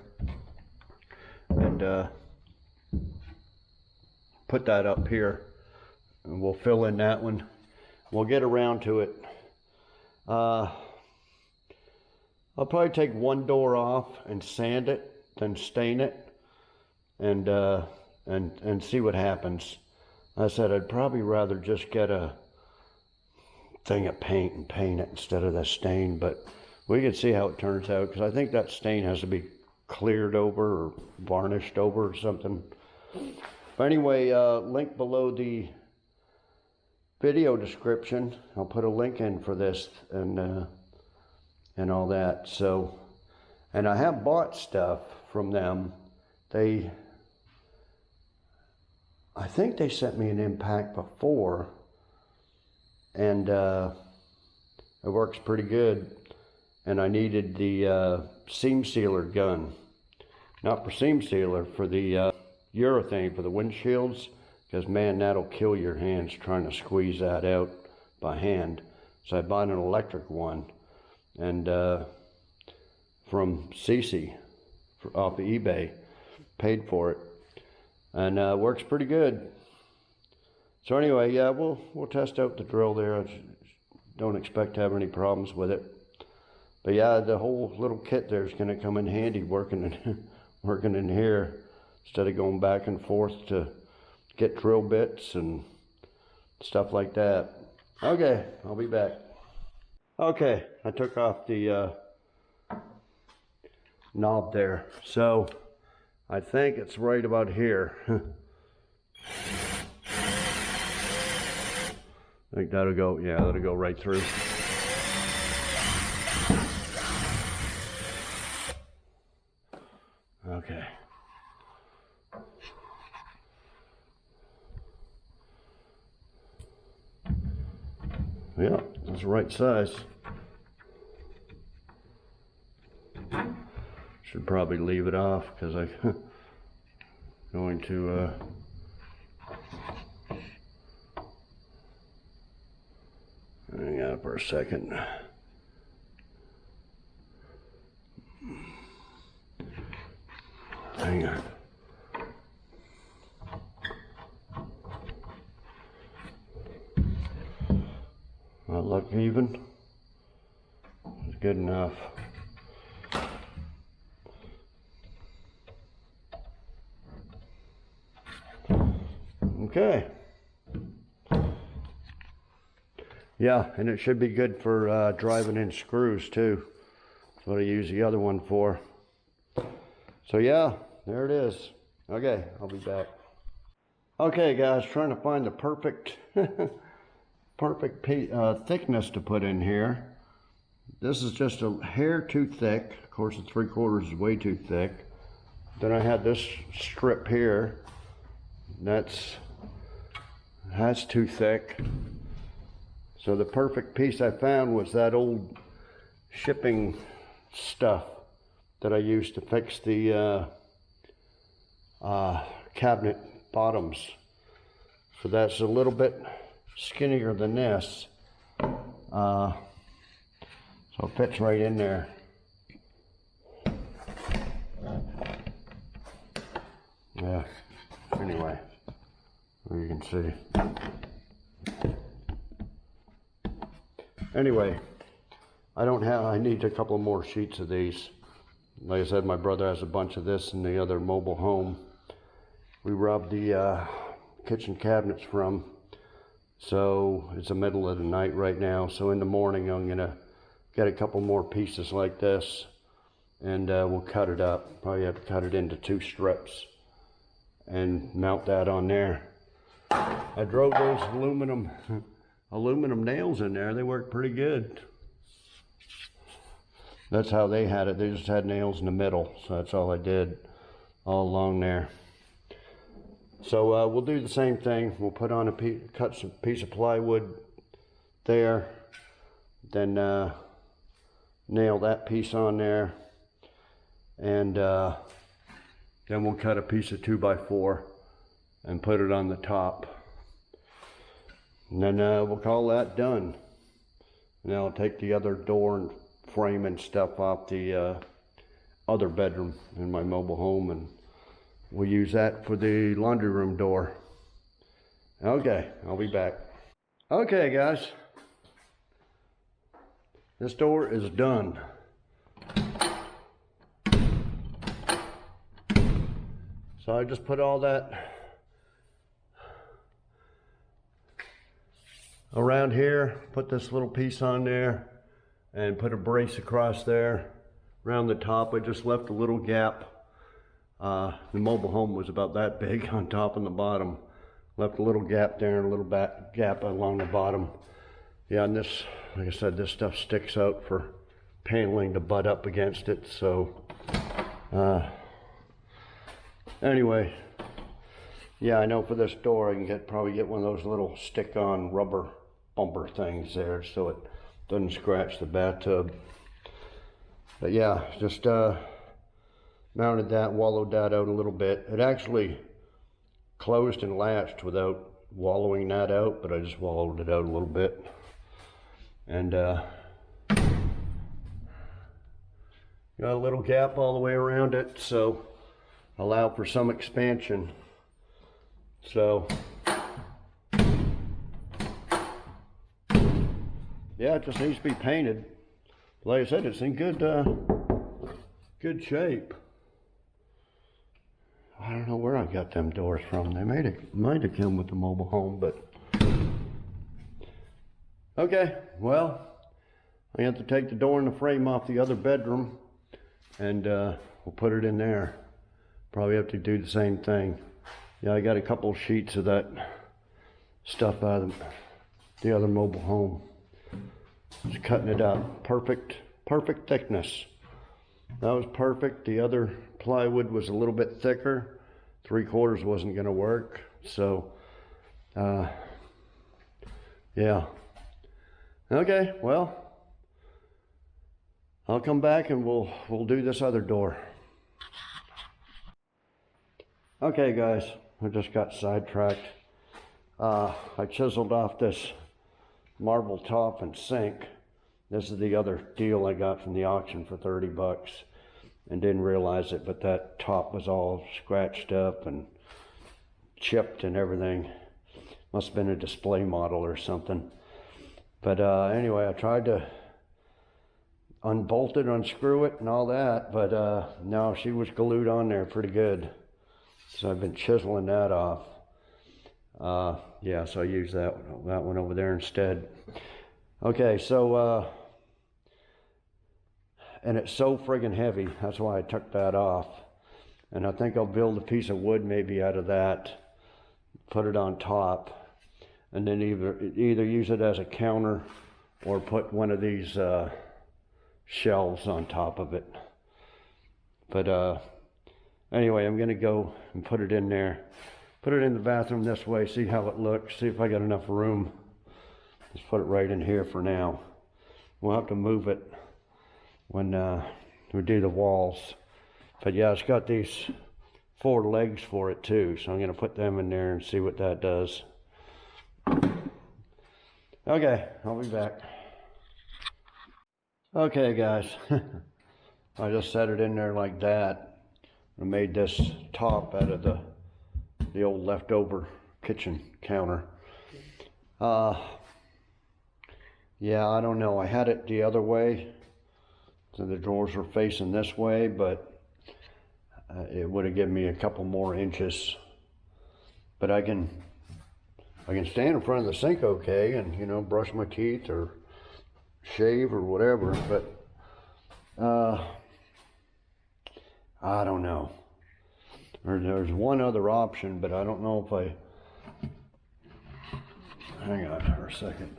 and put that up here, and we'll fill in that one. We'll get around to it. I'll probably take one door off and sand it, then stain it, and see what happens. I said I'd probably rather just get a thing of paint and paint it instead of the stain, but we can see how it turns out, because I think that stain has to be cleared over or varnished over or something. But anyway, link below the video description. I'll put a link in for this and all that. So, and I have bought stuff from them. I think they sent me an impact before, and it works pretty good. And I needed the seam sealer gun, not for seam sealer, for the urethane for the windshields. Because, man, that'll kill your hands trying to squeeze that out by hand. So I bought an electric one, and from Seesii, off of eBay, paid for it, and works pretty good. So anyway, yeah, we'll test out the drill there. I don't expect to have any problems with it. But yeah, the whole little kit there is going to come in handy working in here, instead of going back and forth to get drill bits and stuff like that. Okay, I'll be back. Okay, I took off the knob there. So I think it's right about here. I think that'll go, yeah, that'll go right through. Okay. Yeah, that's the right size. Should probably leave it off because I'm going to hang on for a second. Hang on. Not look even. It's good enough. Okay. Yeah, and it should be good for driving in screws too. That's what I use the other one for. So yeah, there it is. Okay, I'll be back. Okay guys, trying to find the perfect perfect thickness to put in here. This is just a hair too thick. Of course, the 3/4 is way too thick. Then I had this strip here. That's too thick. So the perfect piece I found was that old shipping stuff that I used to fix the cabinet bottoms. So that's a little bit skinnier than this. So it fits right in there. Yeah, anyway, you can see. Anyway, I need a couple more sheets of these. Like I said, my brother has a bunch of this in the other mobile home we robbed the kitchen cabinets from. So it's the middle of the night right now. So in the morning, I'm gonna get a couple more pieces like this, and we'll cut it up. Probably have to cut it into 2 strips and mount that on there. I drove those aluminum nails in there. They worked pretty good. That's how they had it. They just had nails in the middle, so that's all I did all along there. So we'll do the same thing. We'll put on cut some piece of plywood there, then nail that piece on there, and then we'll cut a piece of 2x4 and put it on the top, and then we'll call that done. And I'll take the other door and frame and stuff off the other bedroom in my mobile home, and we'll use that for the laundry room door. Okay, I'll be back. Okay guys, this door is done. So I just put all that around here, put this little piece on there, and put a brace across there around the top. I just left a little gap. The mobile home was about that big on top and the bottom. Left a little gap there and a little back gap along the bottom. Yeah, and this, like I said, this stuff sticks out for paneling to butt up against it. So anyway, yeah, I know for this door I can probably get one of those little stick-on rubber bumper things there so it doesn't scratch the bathtub. But yeah, just mounted that, wallowed that out a little bit. It actually closed and latched without wallowing that out, but I just wallowed it out a little bit. And got a little gap all the way around it, so allow for some expansion. So yeah, it just needs to be painted. Like I said, it's in good shape. I don't know where I got them doors from. They might have come with the mobile home, but okay. Well, I have to take the door and the frame off the other bedroom, and we'll put it in there. Probably have to do the same thing. Yeah, I got a couple sheets of that stuff out of the other mobile home. Just cutting it up. Perfect thickness. That was perfect. The other plywood was a little bit thicker. 3/4 wasn't going to work. So, yeah. Okay, well, I'll come back and we'll do this other door. Okay, guys, I just got sidetracked. I chiseled off this marble top and sink. This is the other deal I got from the auction for 30 bucks and didn't realize it, but that top was all scratched up and chipped and everything. Must have been a display model or something. But anyway, I tried to unbolt it, unscrew it and all that, but no, she was glued on there pretty good. So I've been chiseling that off. Yeah, so I used that one over there instead. Okay, so and it's so friggin' heavy, that's why I took that off. And I think I'll build a piece of wood maybe out of that, put it on top, and then either use it as a counter or put one of these shelves on top of it. But anyway, I'm gonna go and put it in there. Put it in the bathroom this way, see how it looks, see if I got enough room. Just put it right in here for now. We'll have to move it when we do the walls. But yeah, it's got these 4 legs for it too, so I'm gonna put them in there and see what that does. Okay, I'll be back. Okay, guys, I just set it in there like that. I made this top out of the old leftover kitchen counter. Yeah, I don't know. I had it the other way, so the drawers were facing this way, but it would have given me a couple more inches. But I can stand in front of the sink okay, and you know, brush my teeth or shave or whatever. But I don't know. There's one other option, but I don't know if I... Hang on for a second.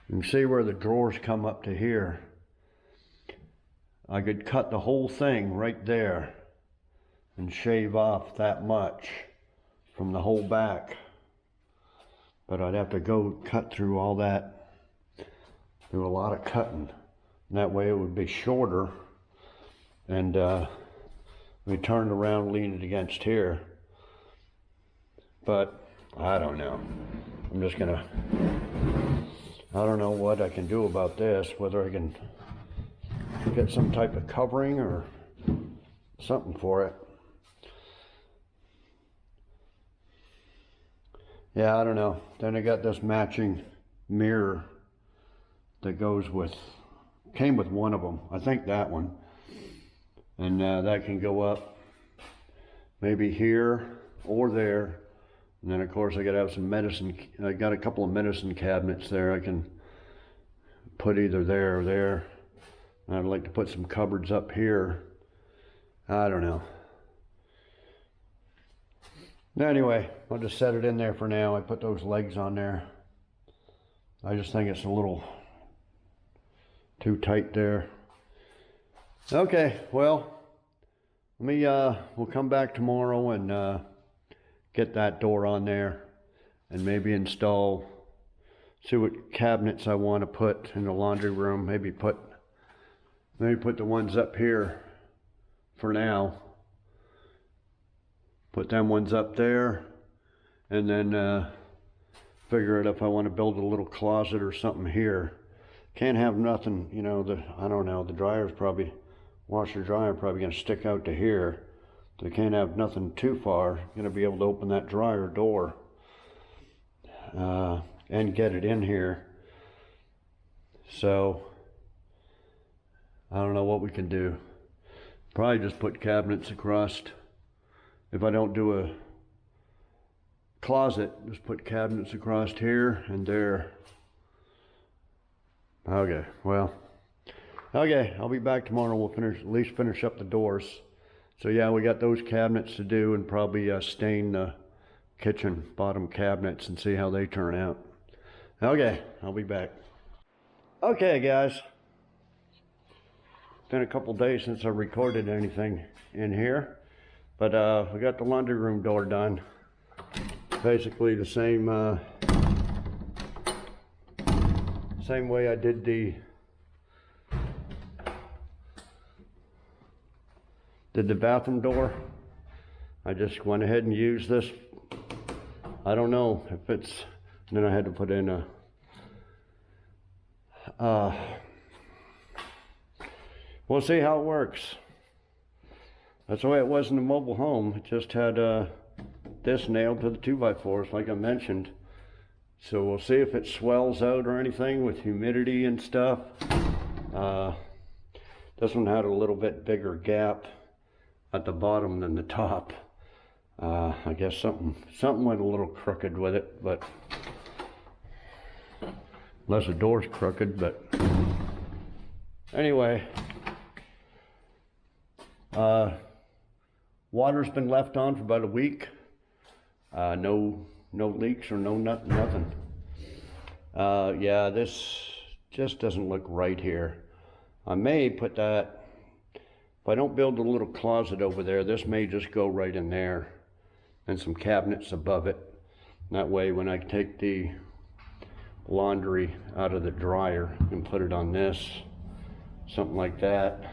You can see where the drawers come up to here. I could cut the whole thing right there and shave off that much from the whole back. But I'd have to go cut through all that. Do a lot of cutting, and that way it would be shorter, and we turned around, lean it against here. But I don't know. I'm just gonna, I don't know what I can do about this, whether I can get some type of covering or something for it. Yeah, I don't know. Then I got this matching mirror that goes with, came with one of them, I think that one, and that can go up maybe here or there. And then of course I gotta have some medicine. I got a couple of medicine cabinets there. I can put either there or there. And I'd like to put some cupboards up here. I don't know. Anyway, I'll just set it in there for now. I put those legs on there. I just think it's a little too tight there. Okay, well, we'll come back tomorrow and get that door on there and maybe install, see what cabinets I want to put in the laundry room. Maybe put the ones up here for now. Put them ones up there, and then figure it if I want to build a little closet or something here. Can't have nothing, you know, I don't know, the dryer's probably, washer dryer probably gonna stick out to here. They can't have nothing too far. Gonna be able to open that dryer door and get it in here. So I don't know what we can do. Probably just put cabinets across. If I don't do a closet, just put cabinets across here and there. Okay, well, okay, I'll be back tomorrow. We'll at least finish up the doors. So yeah, we got those cabinets to do, and probably stain the kitchen bottom cabinets and see how they turn out. Okay, I'll be back. Okay, guys. It's been a couple days since I recorded anything in here. But we got the laundry room door done. Basically the same way I did the bathroom door. I just went ahead and used this. I don't know if it's, then I had to put in a, we'll see how it works. That's the way it was in the mobile home. It just had this nailed to the 2x4s like I mentioned. So we'll see if it swells out or anything with humidity and stuff. This one had a little bit bigger gap at the bottom than the top. I guess something went a little crooked with it, but unless the door's crooked, but anyway. Water's been left on for about a week. No leaks or nothing. Yeah, this just doesn't look right here. I may put that, if I don't build a little closet over there, this may just go right in there and some cabinets above it. That way when I take the laundry out of the dryer and put it on this, something like that.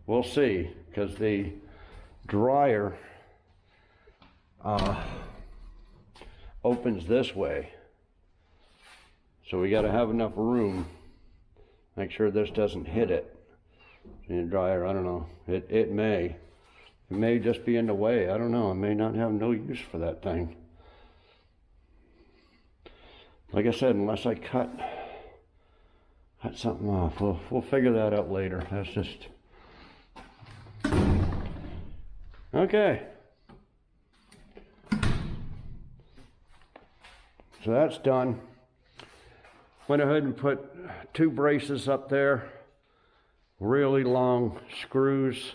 We'll see, because the dryer opens this way. So we got to have enough room. Make sure this doesn't hit it. In the dryer, I don't know. It may just be in the way. I don't know. I may not have no use for that thing. Like I said, unless I cut something off, we'll figure that out later. That's just okay. So that's done. Went ahead and put 2 braces up there, really long screws.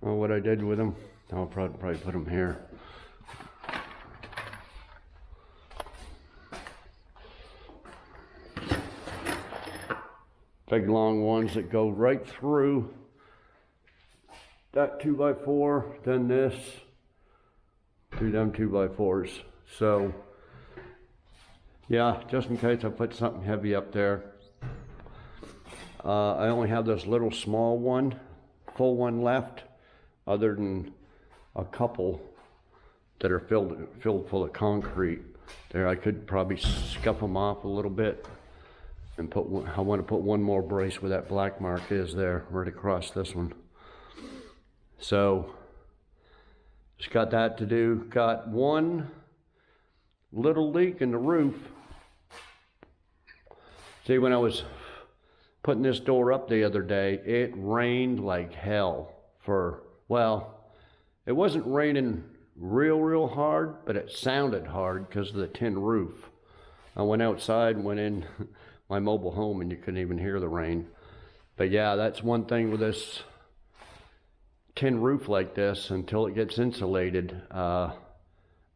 Oh, what I did with them, I'll probably put them here. Big long ones that go right through that 2x4, then this, through them 2x4s. So yeah, just in case I put something heavy up there. I only have this little small one, full one left, other than a couple that are filled full of concrete. There, I could probably scuff them off a little bit and put one. I want to put one more brace where that black mark is there, right across this one. So just got that to do. Got one little leak in the roof. See, when I was putting this door up the other day, it rained like hell for, well, it wasn't raining real hard, but it sounded hard because of the tin roof. I went outside and went in my mobile home and you couldn't even hear the rain. But yeah, that's one thing with this tin roof like this, until it gets insulated,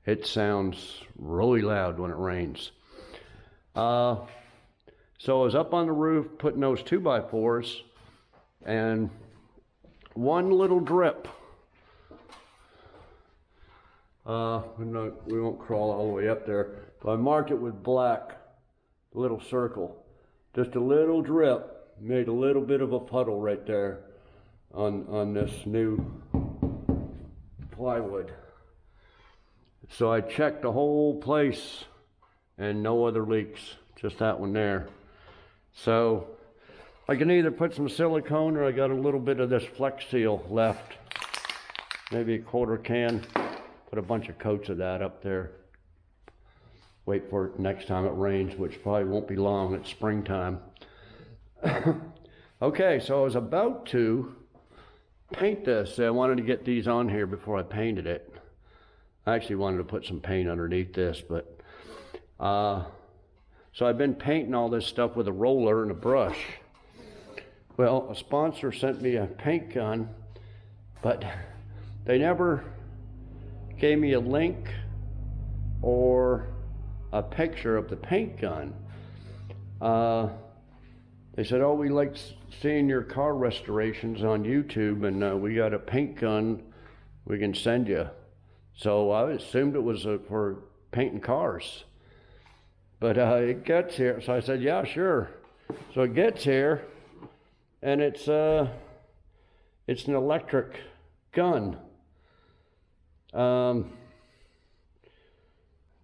it sounds really loud when it rains. So I was up on the roof putting those 2x4s, and one little drip. We won't crawl all the way up there, but I marked it with black, a little circle. Just a little drip made a little bit of a puddle right there on this new plywood. So I checked the whole place and no other leaks, just that one there. So I can either put some silicone, or I got a little bit of this Flex Seal left, maybe a quarter can. Put a bunch of coats of that up there. Wait for it next time it rains, which probably won't be long. It's springtime. Okay, so I was about to paint this. I wanted to get these on here before I painted it. I actually wanted to put some paint underneath this, but so I've been painting all this stuff with a roller and a brush. Well, a sponsor sent me a paint gun, but they never gave me a link or a picture of the paint gun. They said, oh, we like seeing your car restorations on YouTube, and we got a paint gun we can send you. So I assumed it was for painting cars. But it gets here, so I said, yeah, sure. So it gets here, and it's an electric gun.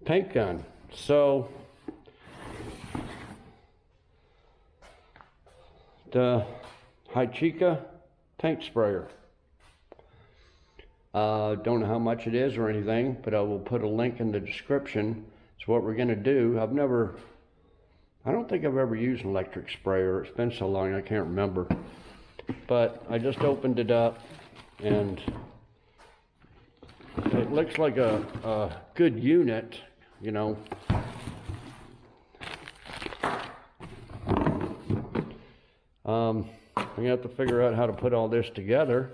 Paint gun. So the Hychika paint sprayer. Don't know how much it is or anything, but I will put a link in the description. So what we're going to do, I don't think I've ever used an electric sprayer. It's been so long I can't remember. But I just opened it up, and it looks like a good unit, you know. I'm going to have to figure out how to put all this together.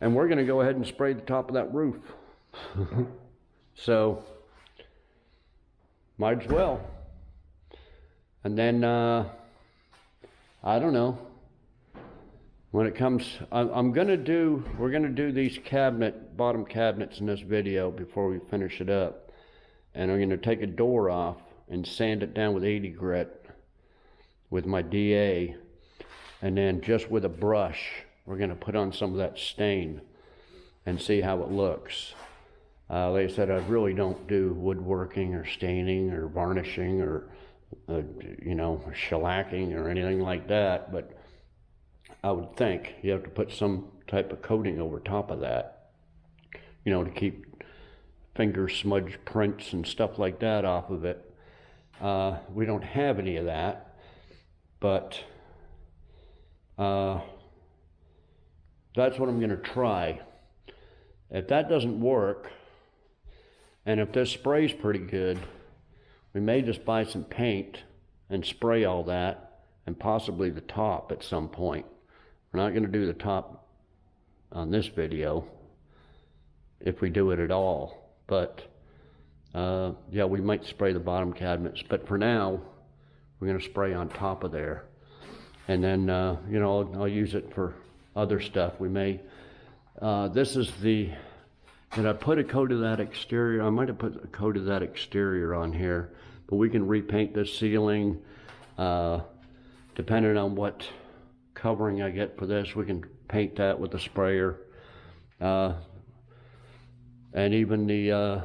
And we're going to go ahead and spray the top of that roof. So, might as well. And then, I don't know. When it comes, we're going to do these bottom cabinets in this video before we finish it up. And I'm going to take a door off and sand it down with 80 grit with my DA. And then just with a brush, we're going to put on some of that stain and see how it looks. Like I said, I really don't do woodworking or staining or varnishing or, you know, shellacking or anything like that. But I would think you have to put some type of coating over top of that, you know, to keep finger smudge prints and stuff like that off of it. We don't have any of that, but that's what I'm going to try. If that doesn't work, and if this spray's pretty good, we may just buy some paint and spray all that, and possibly the top at some point. We're not going to do the top on this video, if we do it at all. But, yeah, we might spray the bottom cabinets. But for now, we're going to spray on top of there. And then, you know, I'll use it for other stuff. We may, this is did I put a coat of that exterior? I might have put a coat of that exterior on here, but we can repaint this ceiling, depending on what covering I get for this. We can paint that with the sprayer, and even the,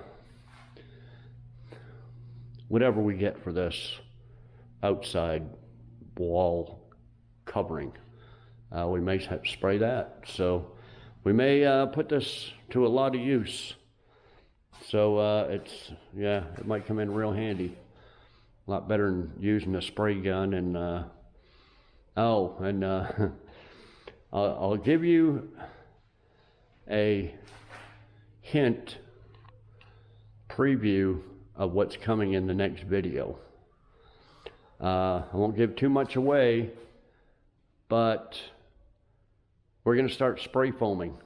whatever we get for this outside wall covering. We may have to spray that. So we may put this to a lot of use. So it might come in real handy. A lot better than using a spray gun. And I'll give you a hint preview of what's coming in the next video. I won't give too much away, but we're going to start spray foaming.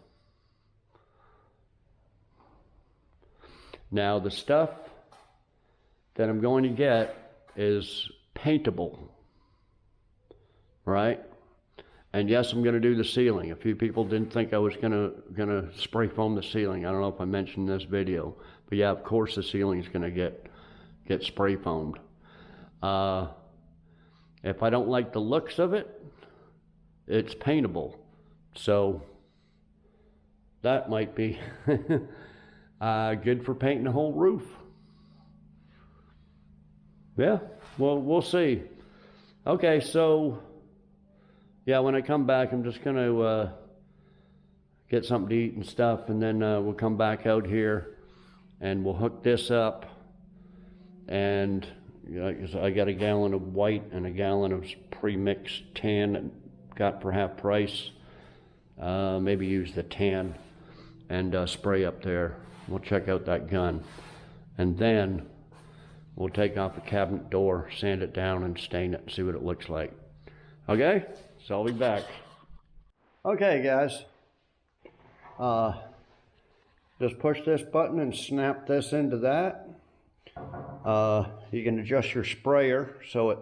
Now the stuff that I'm going to get is paintable, right? And yes, I'm going to do the ceiling. A few people didn't think I was gonna spray foam the ceiling. I don't know if I mentioned in this video, but yeah, of course the ceiling is going to get spray foamed. If I don't like the looks of it, it's paintable. So that might be good for painting the whole roof. Yeah, well, we'll see. Okay, so yeah, when I come back, I'm just gonna get something to eat and stuff, and then we'll come back out here and we'll hook this up. And I got a gallon of white and a gallon of pre-mixed tan that got for half price. Maybe use the tan and spray up there. We'll check out that gun, and then we'll take off the cabinet door, sand it down, and stain it and see what it looks like. Okay, so I'll be back. Okay, guys. Just push this button and snap this into that. You can adjust your sprayer so it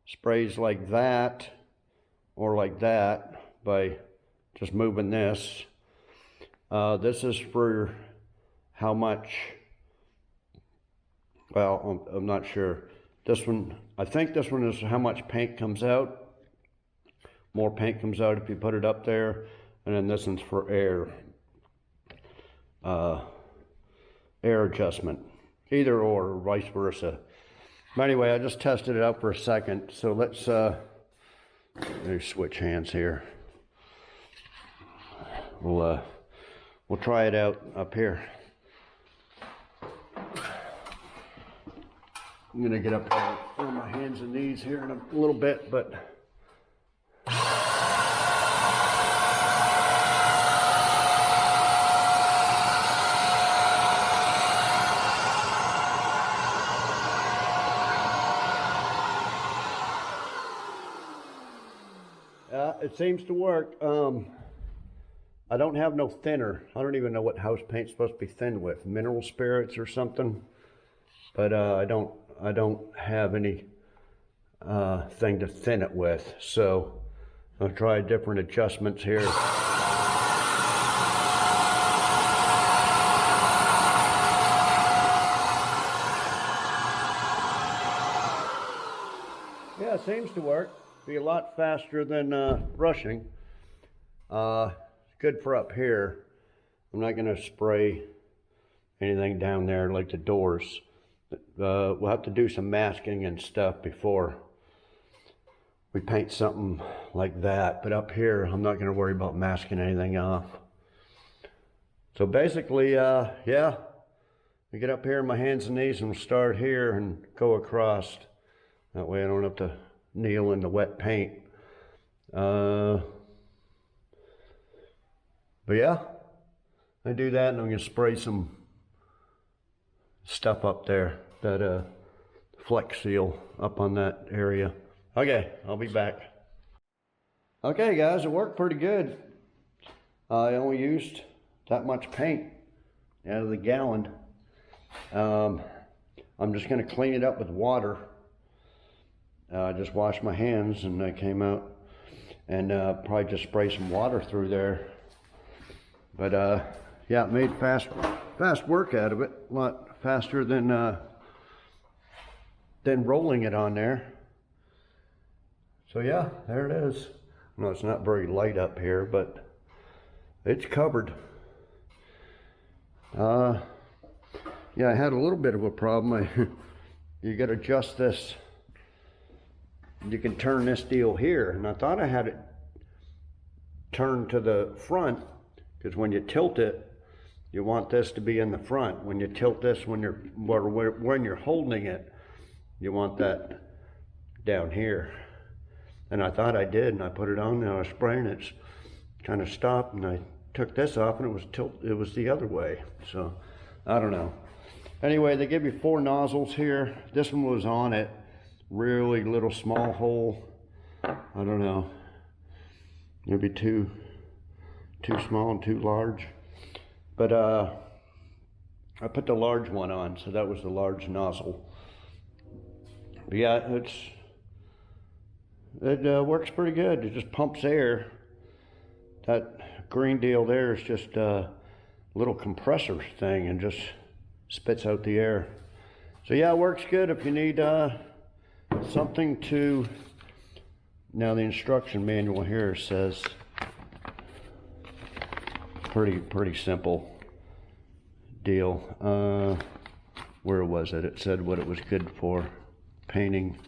sprays like that or like that by just moving this. This is for how much, well, I'm not sure. This one, I think this one is how much paint comes out. More paint comes out if you put it up there. And then this one's for air adjustment. Either or vice versa. But anyway, I just tested it out for a second. So let's switch hands here. We'll try it out up here. I'm gonna get up on my hands and knees here in a little bit, but it seems to work. I don't have no thinner. I don't even know what house paint's supposed to be thinned with, mineral spirits or something. But I don't have any thing to thin it with. So I'll try different adjustments here. Yeah, it seems to work. Be a lot faster than brushing. Good for up here. I'm not going to spray anything down there like the doors. We'll have to do some masking and stuff before we paint something like that. But up here, I'm not going to worry about masking anything off. So basically, yeah, we get up here on my hands and knees and we'll start here and go across. That way I don't have to kneel in the wet paint. But yeah, I do that, and I'm going to spray some stuff up there, that Flex Seal up on that area. Okay, I'll be back. Okay guys, it worked pretty good. I only used that much paint out of the gallon. I'm just going to clean it up with water. I just washed my hands and I came out and probably just spray some water through there. But yeah, it made fast work out of it. A lot faster than rolling it on there. So yeah, there it is. No, it's not very light up here, but it's covered. Yeah, I had a little bit of a problem. You got to adjust this. You can turn this deal here, and I thought I had it turned to the front, because when you tilt it, you want this to be in the front. When you tilt this, when you're holding it, you want that down here. And I thought I did, and I put it on, and I was spraying it. kind of stopped, and I took this off, and it was the other way. So I don't know. Anyway, they give you 4 nozzles here. This one was on it, really little small hole. I don't know, maybe too small and too large. But I put the large one on, so that was the large nozzle. But yeah, it works pretty good. It just pumps air. That green deal there is just a little compressor thing and just spits out the air. So yeah, it works good if you need something to. Now the instruction manual here says pretty simple deal. Where was it? It said what it was good for. Painting.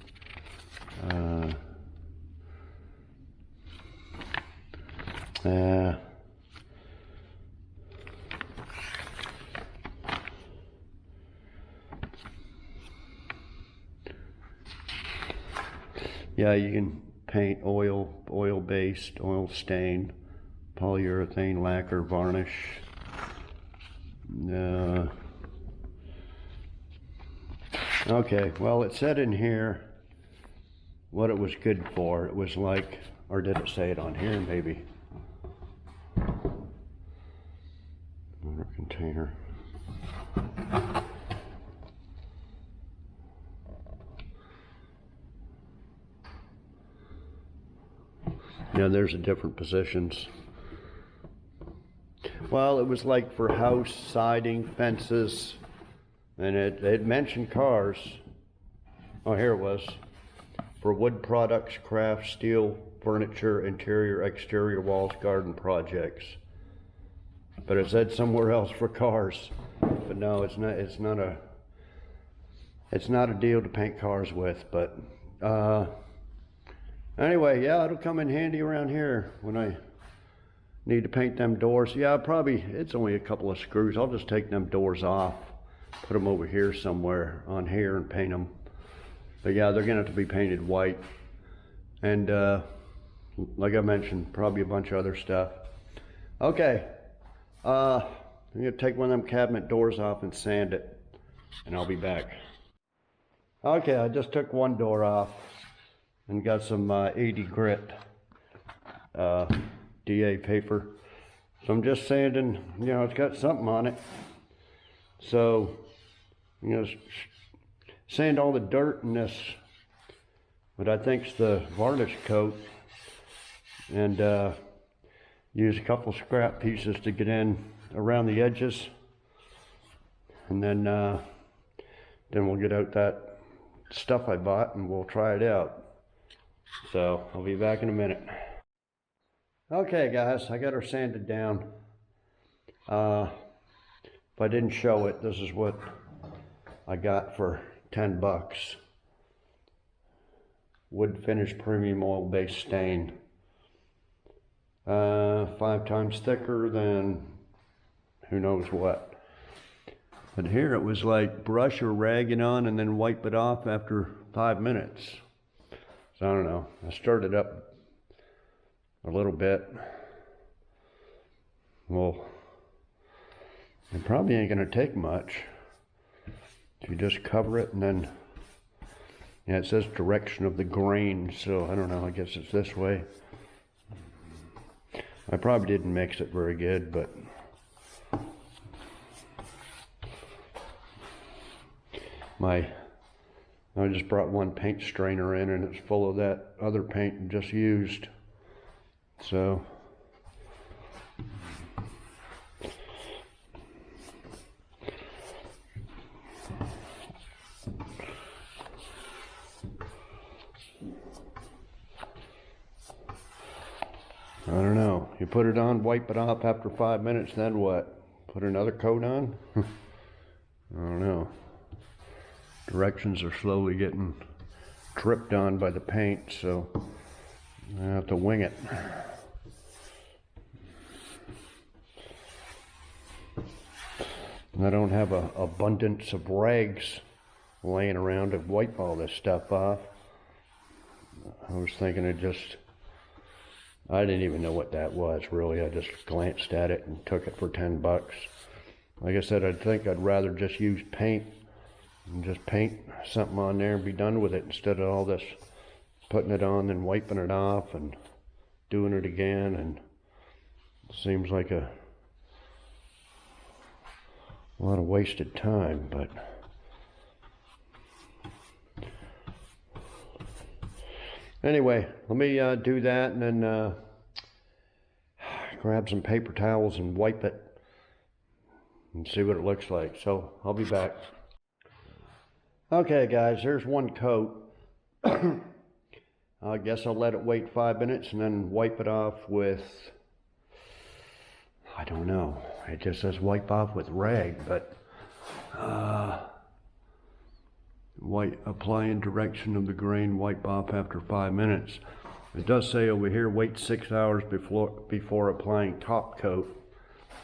Yeah, you can paint oil-based, oil stain, polyurethane, lacquer, varnish. Okay, well, it said in here what it was good for. It was like, or did it say it on here maybe? Water container. Yeah, there's the different positions. Well, it was like for house, siding, fences, and it mentioned cars. Oh, here it was. For wood products, crafts, steel, furniture, interior, exterior walls, garden projects. But it said somewhere else for cars. But no, it's not a deal to paint cars with. But anyway, yeah, it'll come in handy around here when I need to paint them doors. Yeah, it's only a couple of screws. I'll just take them doors off, put them over here somewhere on here and paint them. But yeah, they're gonna have to be painted white. And like I mentioned, probably a bunch of other stuff. Okay, I'm gonna take one of them cabinet doors off and sand it, and I'll be back. Okay, I just took one door off and got some 80 grit DA paper. So I'm just sanding, it's got something on it. So, sand all the dirt in this, what I think's the varnish coat, and use a couple scrap pieces to get in around the edges, and then we'll get out that stuff I bought and we'll try it out. So I'll be back in a minute. Okay guys, I got her sanded down. If I didn't show it, this is what I got for 10 bucks. Wood finish premium oil based stain. 5 times thicker than who knows what. But here it was like brush or rag it on and then wipe it off after 5 minutes. So I don't know, I stirred it up a little bit. Well, it probably ain't gonna take much. You just cover it and then, yeah, it says direction of the grain, so I don't know, I guess it's this way. I probably didn't mix it very good, but I just brought one paint strainer in and it's full of that other paint just used. So I don't know. You put it on, wipe it off after 5 minutes, then what? Put another coat on? I don't know. Directions are slowly getting tripped on by the paint, so I have to wing it. And I don't have an abundance of rags laying around to wipe all this stuff off. I was thinking of just I didn't even know what that was, really. I just glanced at it and took it for 10 bucks. Like I said, I think I'd rather just use paint and just paint something on there and be done with it instead of all this putting it on and wiping it off and doing it again. And it seems like a lot of wasted time, but anyway, let me do that and then grab some paper towels and wipe it and see what it looks like. So I'll be back. Okay guys, there's one coat. I guess I'll let it wait 5 minutes and then wipe it off with, I don't know, it just says wipe off with rag, but apply in direction of the grain, wipe off after 5 minutes. It does say over here wait 6 hours before applying top coat.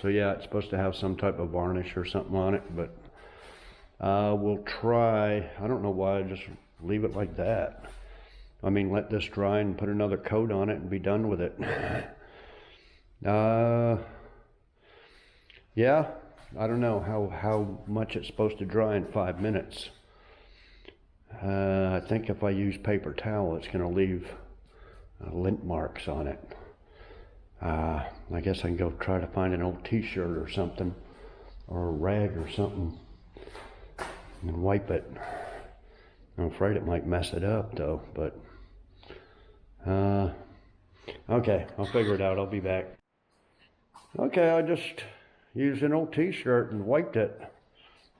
So yeah, it's supposed to have some type of varnish or something on it, but we'll try. I don't know why I just leave it like that. I mean, let this dry and put another coat on it and be done with it. Yeah, I don't know how much it's supposed to dry in 5 minutes. I think if I use paper towel, it's going to leave lint marks on it. I guess I can go try to find an old t-shirt or something, or a rag or something, and wipe it. I'm afraid it might mess it up though, but okay, I'll figure it out. I'll be back. Okay, I just used an old t-shirt and wiped it.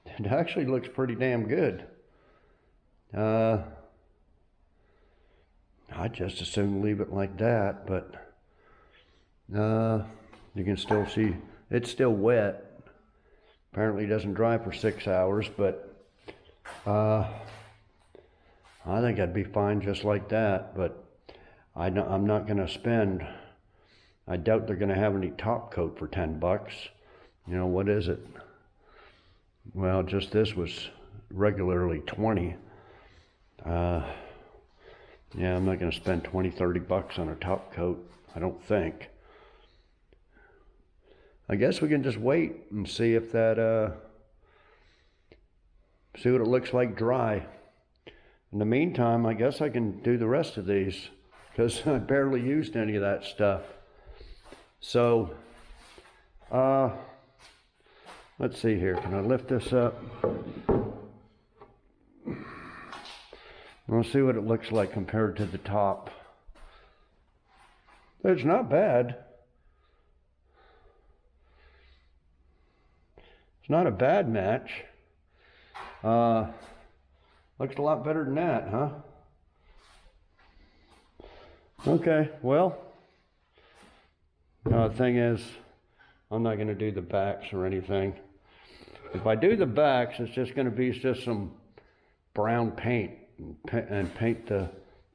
It actually looks pretty damn good. I'd just as soon leave it like that, but you can still see it's still wet. Apparently it doesn't dry for 6 hours, but I think I'd be fine just like that. But I'm not going to spend, I doubt they're going to have any top coat for 10 bucks. You know, what is it? Well, just this was regularly 20. Yeah, I'm not going to spend 20, 30 bucks on a top coat, I don't think. I guess we can just wait and see if that, see what it looks like dry. In the meantime, I guess I can do the rest of these because I barely used any of that stuff. So, let's see here. Can I lift this up? We'll see what it looks like compared to the top. It's not bad. It's not a bad match. Looks a lot better than that, huh? Okay, well, the thing is, I'm not going to do the backs or anything. If I do the backs, it's just going to be just some brown paint and paint the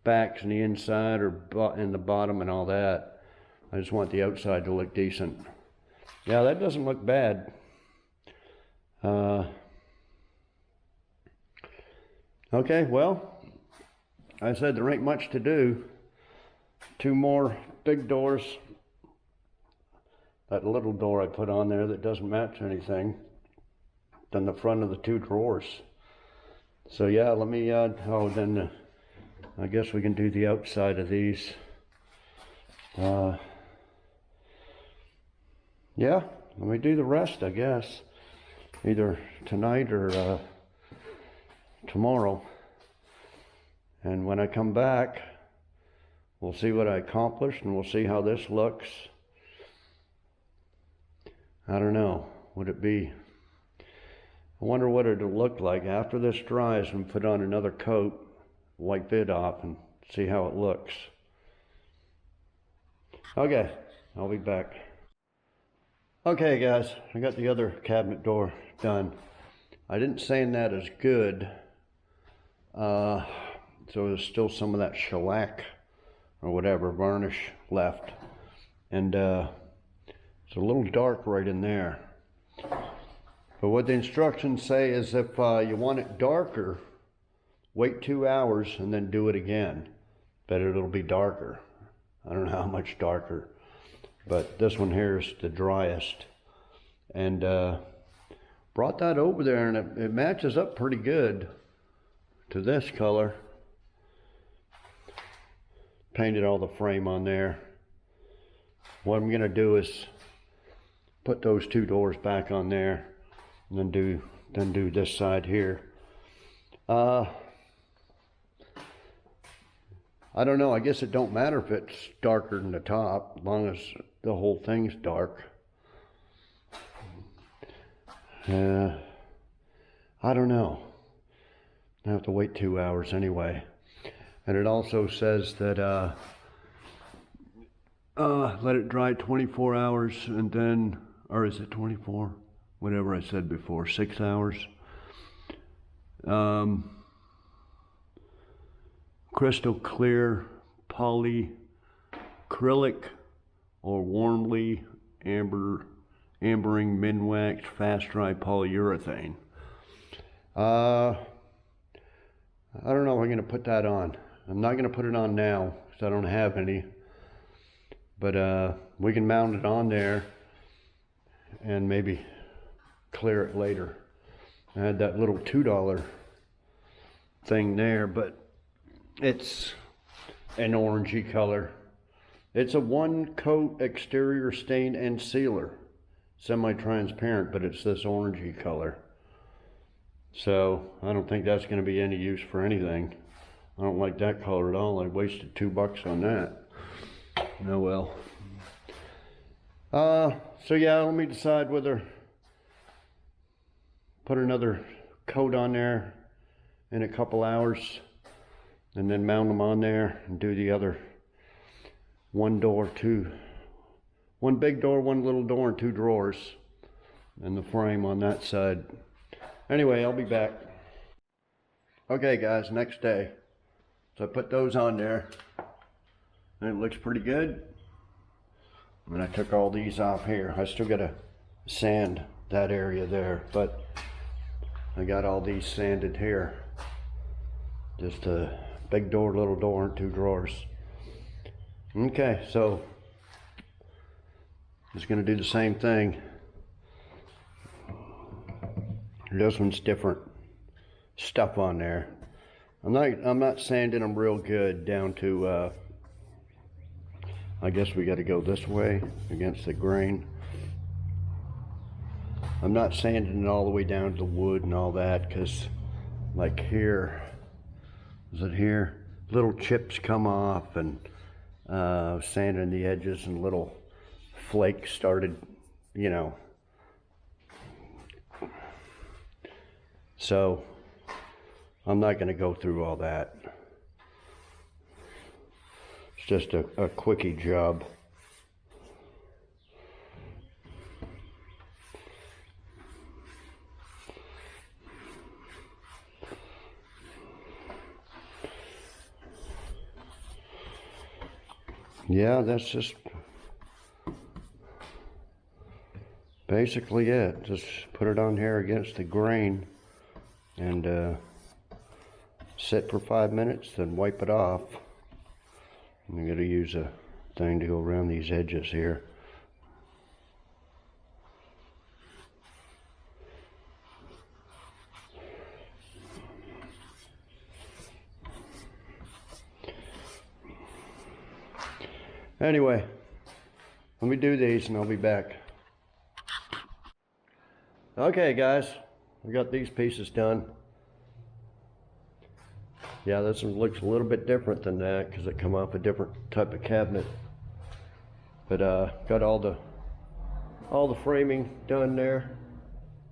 backs and the inside or in the bottom and all that. I just want the outside to look decent. Yeah, that doesn't look bad. Okay, well, I said there ain't much to do. 2 more big doors. That little door I put on there that doesn't match anything. Then the front of the 2 drawers. So yeah, let me, then I guess we can do the outside of these. Yeah, let me do the rest, I guess. Either tonight or tomorrow. And when I come back, we'll see what I accomplished and we'll see how this looks. I don't know, would it be, I wonder what it'll look like after this dries and put on another coat, wipe it off and see how it looks. Okay, I'll be back. Okay guys, I got the other cabinet door done. I didn't sand that as good, so there's still some of that shellac or whatever varnish left, and it's a little dark right in there. But what the instructions say is if you want it darker, wait 2 hours and then do it again. Bet it'll be darker. I don't know how much darker, but this one here is the driest. And brought that over there, and it matches up pretty good to this color. Painted all the frame on there. What I'm gonna do is put those two doors back on there, and then do this side here. I don't know, I guess it don't matter if it's darker than the top, as long as the whole thing's dark. I don't know. I have to wait 2 hours anyway. And it also says that let it dry 24 hours and then, or is it 24? Whatever I said before, 6 hours. Crystal clear polyacrylic or warmly ambering minwax fast dry polyurethane. I don't know if I'm going to put that on. I'm not going to put it on now because I don't have any, but we can mount it on there and maybe clear it later. I had that little $2 thing there, but it's an orangey color. It's a one coat exterior stain and sealer, semi-transparent, but it's this orangey color. So I don't think that's going to be any use for anything. I don't like that color at all. I wasted $2 on that. Oh well. So yeah, let me decide whether put another coat on there in a couple hours and then mount them on there and do the other one big door, one little door, and 2 drawers, and the frame on that side. Anyway, I'll be back. Okay guys, next day. So I put those on there and it looks pretty good. And I took all these off here. I still gotta sand that area there, but I got all these sanded here. Just a big door, little door, and 2 drawers. Okay, so just gonna do the same thing. This one's different stuff on there. I'm not sanding them real good down to I guess we got to go this way against the grain. I'm not sanding it all the way down to the wood and all that, because like here, is it here? Little chips come off, and sanding the edges and little flakes started, you know. So I'm not going to go through all that. It's just a quickie job. Yeah, that's just basically it. Just put it on here against the grain and sit for 5 minutes, then wipe it off. I'm going to use a thing to go around these edges here. Anyway, let me do these and I'll be back. Okay guys, I got these pieces done. Yeah, this one looks a little bit different than that because it come off a different type of cabinet. But got all the framing done there.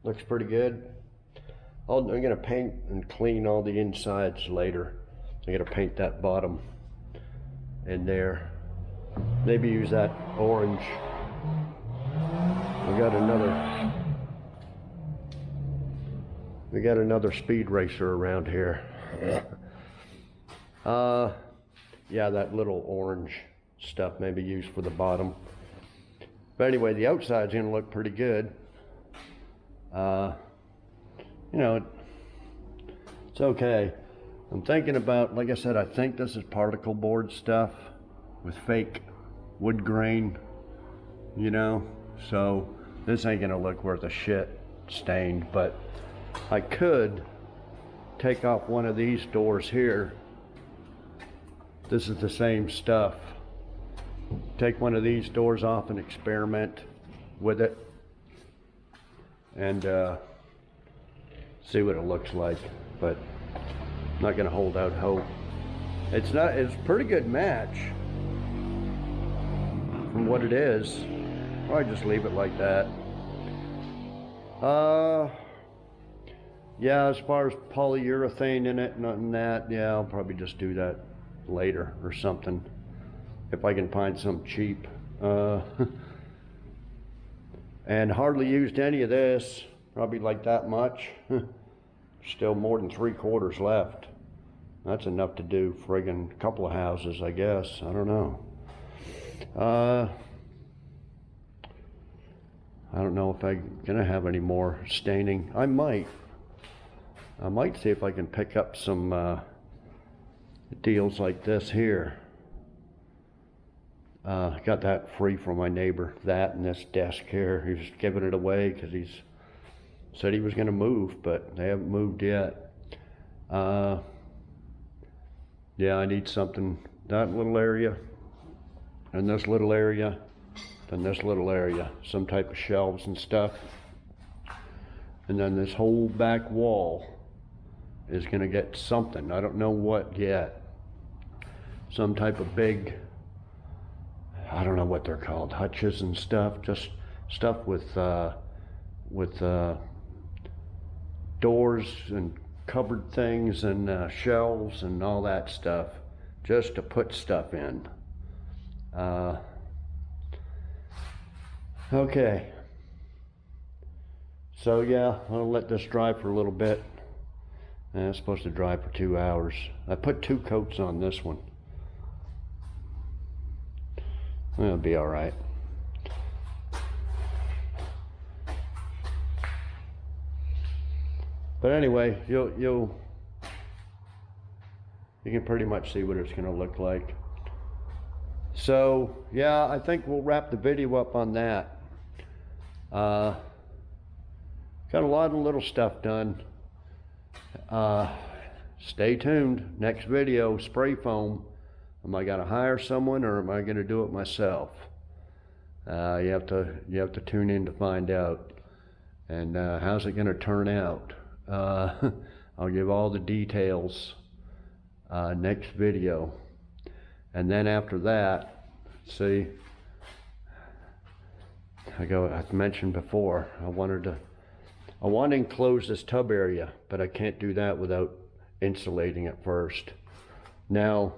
Looks pretty good. I'm gonna paint and clean all the insides later. I'm gonna paint that bottom in there. Maybe use that orange. We got another speed racer around here. Yeah, that little orange stuff maybe used for the bottom. But anyway, the outside's gonna look pretty good. You know, it's okay. I'm thinking about, like I said, I think this is particle board stuff. with fake wood grain, you know, so this ain't gonna look worth a shit stained. But I could take off one of these doors here. This is the same stuff. Take one of these doors off and experiment with it and see what it looks like, but I'm not gonna hold out hope. It's a pretty good match from what it is. Or I just leave it like that. Yeah, as far as polyurethane in it, nothing that, yeah, I'll probably just do that later or something, if I can find some cheap. And hardly used any of this, probably like that much. Still more than 3/4 left. That's enough to do friggin' a couple of houses, I guess. I don't know. I don't know if I'm gonna have any more staining. I might see if I can pick up some deals like this here. Got that free from my neighbor, that and this desk here. He was giving it away because he's said he was gonna move, but they haven't moved yet. Yeah, I need something, that little area, and this little area, then this little area, some type of shelves and stuff. And then this whole back wall is gonna get something. I don't know what yet. Some type of big, I don't know what they're called, hutches and stuff, just stuff with doors and cupboard things and shelves and all that stuff, just to put stuff in. Okay, so yeah, I'll let this dry for a little bit. And it's supposed to dry for 2 hours. I put 2 coats on this one. It'll be all right. But anyway, you can pretty much see what it's going to look like. So yeah, I think we'll wrap the video up on that. Got a lot of little stuff done. Stay tuned. Next video, spray foam. Am I gonna hire someone or am I gonna do it myself? You have to tune in to find out. And how's it gonna turn out? I'll give all the details next video. And then after that, see, I mentioned before, I want to enclose this tub area, but I can't do that without insulating it first. Now,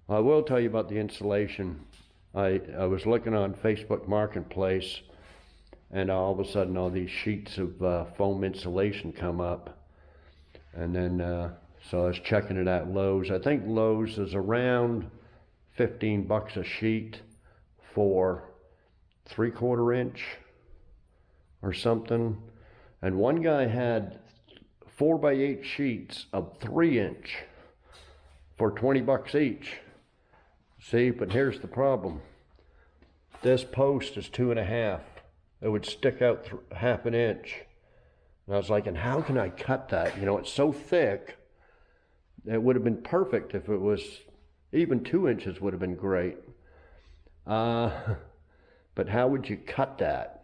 I will tell you about the insulation. I was looking on Facebook Marketplace, and all of a sudden all these sheets of foam insulation come up. And then, so I was checking it at Lowe's. I think Lowe's is around 15 bucks a sheet for 3/4 inch or something. And one guy had 4x8 sheets of 3 inch for 20 bucks each. See, but here's the problem. This post is 2.5. It would stick out 1/2 inch. And I was like, and how can I cut that? You know, it's so thick. It would have been perfect if it was, even 2 inches would have been great. But how would you cut that?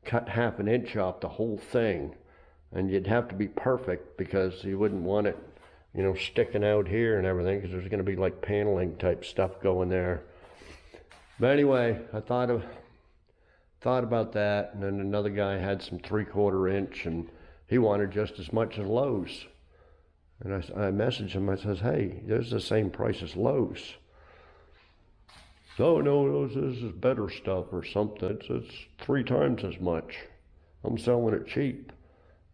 Cut 1/2 inch off the whole thing. And you'd have to be perfect because you wouldn't want it, you know, sticking out here and everything, because there's going to be like paneling type stuff going there. But anyway, I thought about that, and then another guy had some 3/4 inch, and he wanted just as much as Lowe's. And I messaged him, I says, hey, this is the same price as Lowe's. Oh, no, this is better stuff or something. It's 3 times as much. I'm selling it cheap.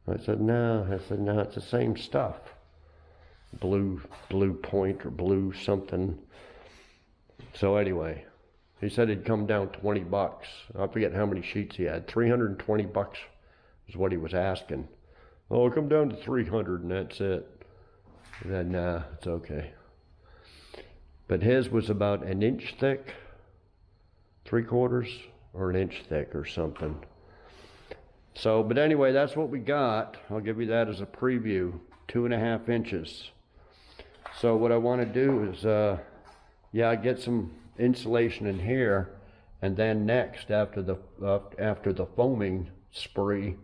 I said, no, it's the same stuff. Blue point or blue something. So anyway, he said it'd come down 20 bucks. I forget how many sheets he had. 320 bucks is what he was asking. Oh, it'll come down to 300 and that's it. I said, nah, it's okay. but his was about an inch thick, 3/4 or an inch thick or something. So, but anyway, that's what we got. I'll give you that as a preview, 2.5 inches. So what I want to do is, yeah, get some insulation in here, and then next, after the foaming spree,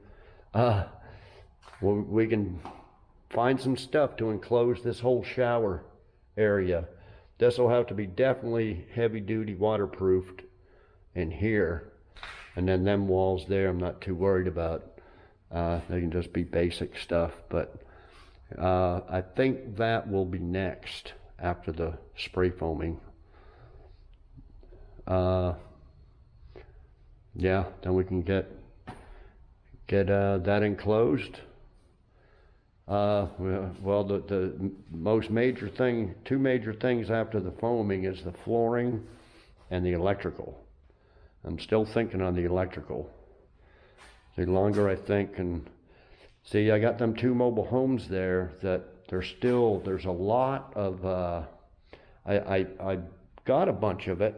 we can find some stuff to enclose this whole shower area. This will have to be definitely heavy-duty waterproofed in here, and then them walls there I'm not too worried about. They can just be basic stuff, but I think that will be next after the spray foaming. Yeah, then we can get that enclosed. Well, the most major thing, two major things after the foaming is the flooring and the electrical. I'm still thinking on the electrical. The longer I think, and see, I got them 2 mobile homes there that there's a lot of, I got a bunch of it.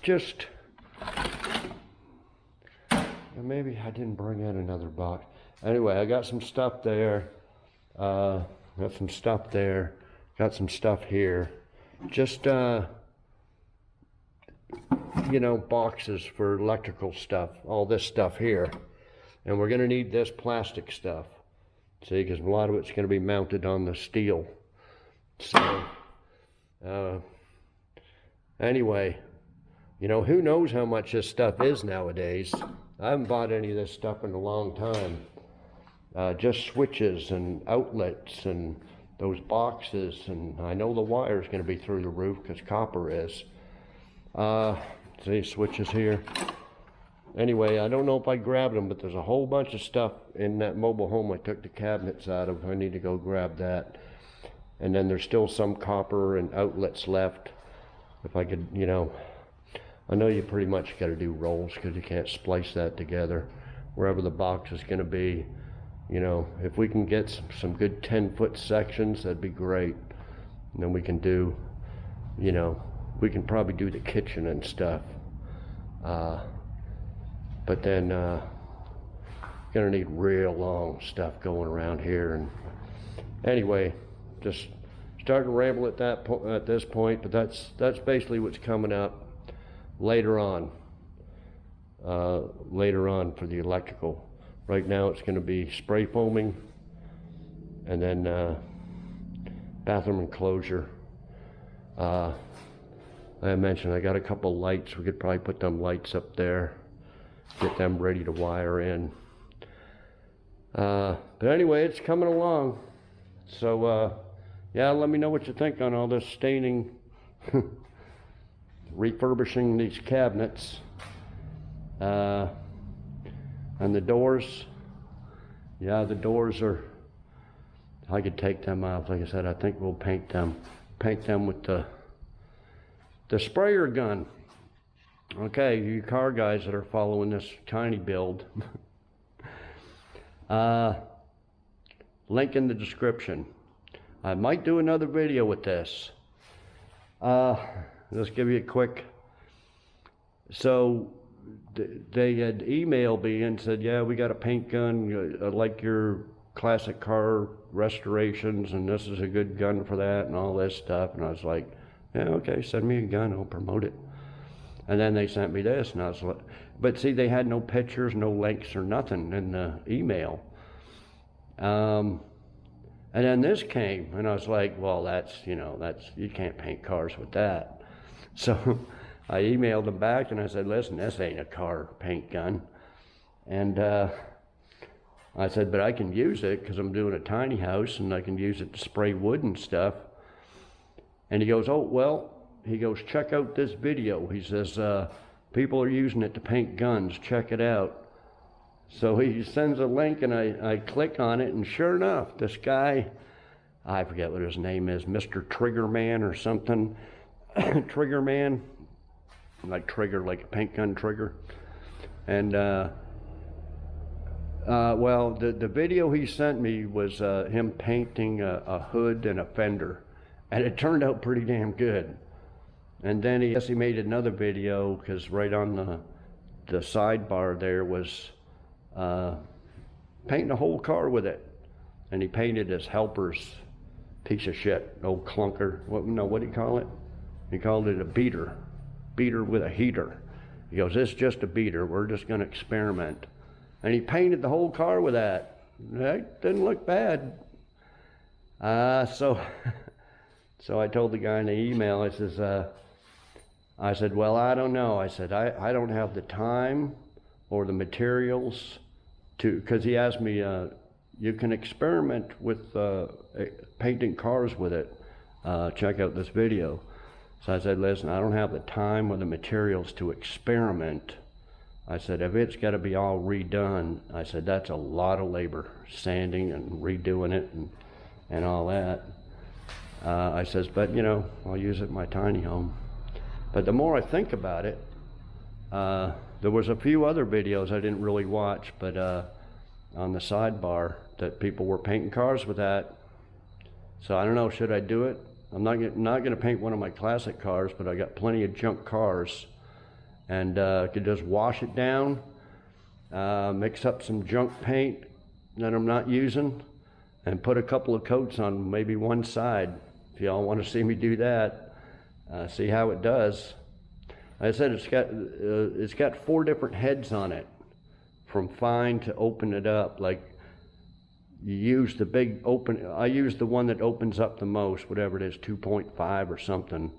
Just, maybe I didn't bring in another box. Anyway, I got some stuff there, got some stuff there, got some stuff here. Just, you know, boxes for electrical stuff, all this stuff here. And we're gonna need this plastic stuff. See, because a lot of it's gonna be mounted on the steel. So, anyway, you know, who knows how much this stuff is nowadays. I haven't bought any of this stuff in a long time. Just switches and outlets and those boxes, and I know the wire's going to be through the roof because copper is. See, switches here. Anyway, I don't know if I grabbed them, but there's a whole bunch of stuff in that mobile home I took the cabinets out of. I need to go grab that. And then there's still some copper and outlets left. If I could, you know, I know you pretty much got to do rolls because you can't splice that together. Wherever the box is going to be, you know, if we can get some good 10-foot sections, that'd be great. And then we can do, you know, we can probably do the kitchen and stuff. But then, gonna need real long stuff going around here. And anyway, just starting to ramble at this point, but that's basically what's coming up later on. Later on for the electrical. Right now it's going to be spray foaming, and then bathroom enclosure. I mentioned I got a couple lights. We could probably put them lights up there, get them ready to wire in. But anyway, it's coming along. So yeah, let me know what you think on all this staining, refurbishing these cabinets. And the doors, yeah, the doors are, I could take them off. Like I said, I think we'll paint them with the sprayer gun. Okay, you car guys that are following this tiny build, link in the description. I might do another video with this. Let's give you a quick, so they had emailed me and said, yeah, we got a paint gun, like your classic car restorations, and this is a good gun for that and all this stuff. And I was like, yeah, okay, send me a gun, I'll promote it. And then they sent me this, and I was like, but see, they had no pictures, no links or nothing in the email. And then this came, and I was like, well, that's, you know, you can't paint cars with that. So I emailed them back and I said, listen, this ain't a car paint gun. And I said, but I can use it because I'm doing a tiny house and I can use it to spray wood and stuff. And he goes, oh, well, he goes, check out this video. He says, people are using it to paint guns, check it out. So he sends a link and I click on it, and sure enough, this guy, I forget what his name is, Mr. Triggerman or something, Triggerman. Like trigger, like a paint gun trigger. And well, the video he sent me was him painting a hood and a fender, and it turned out pretty damn good. And then he made another video, because right on the sidebar there was painting a whole car with it. And he painted his helper's piece of shit, old clunker. What do you call it? He called it a beater with a heater. He goes, this is just a beater, we're just gonna experiment. And he painted the whole car with that. That didn't look bad. So I told the guy in the email, I said, well, I don't know. I said, I don't have the time or the materials to, because he asked me, you can experiment with painting cars with it. Check out this video. So I said, listen, I don't have the time or the materials to experiment. I said, if it's got to be all redone, I said, that's a lot of labor, sanding and redoing it and all that. I says, but you know, I'll use it in my tiny home. But the more I think about it, there was a few other videos I didn't really watch, but on the sidebar that people were painting cars with that. So I don't know, should I do it? I'm not going to paint one of my classic cars, but I got plenty of junk cars, and I could just wash it down, mix up some junk paint that I'm not using, and put a couple of coats on maybe one side. If y'all want to see me do that, see how it does. Like I said, it's got 4 different heads on it, from fine to open it up. Like, you use the big open, I use the one that opens up the most, whatever it is, 2.5 or something,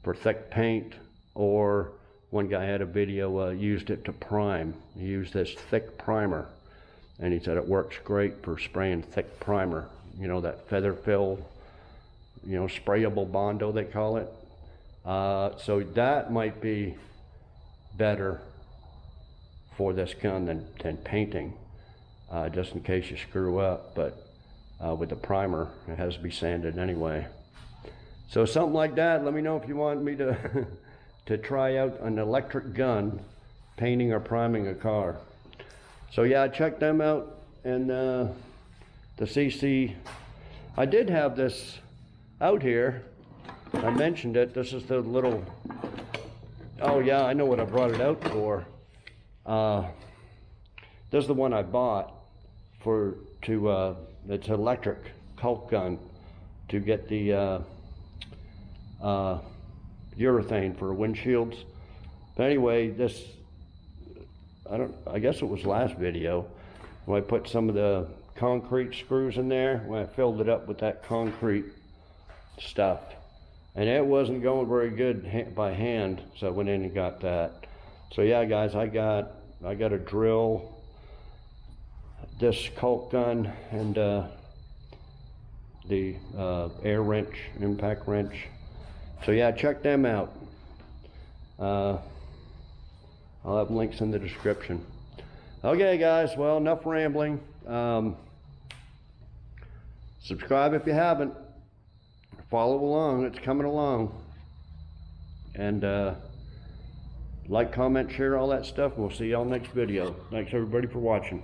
for thick paint. Or one guy had a video, used it to prime. He used this thick primer, and he said it works great for spraying thick primer. You know, that feather fill, you know, sprayable Bondo they call it. So that might be better for this gun than painting, just in case you screw up. But with the primer, it has to be sanded anyway. So something like that. Let me know if you want me to to try out an electric gun painting or priming a car. So yeah, check them out. And the Seesii, I did have this out here. I mentioned it. This is the little, oh yeah, I know what I brought it out for. This is the one I bought it's electric caulk gun to get the urethane for windshields. But anyway, this, I guess it was last video when I put some of the concrete screws in there, when I filled it up with that concrete stuff. And it wasn't going very good by hand, so I went in and got that. So yeah, guys, I got a drill, this caulk gun, and the air wrench, impact wrench. So yeah, check them out. I'll have links in the description. Okay, guys, well, enough rambling. Subscribe if you haven't. Follow along, it's coming along. And like, comment, share, all that stuff. We'll see y'all next video. Thanks everybody for watching.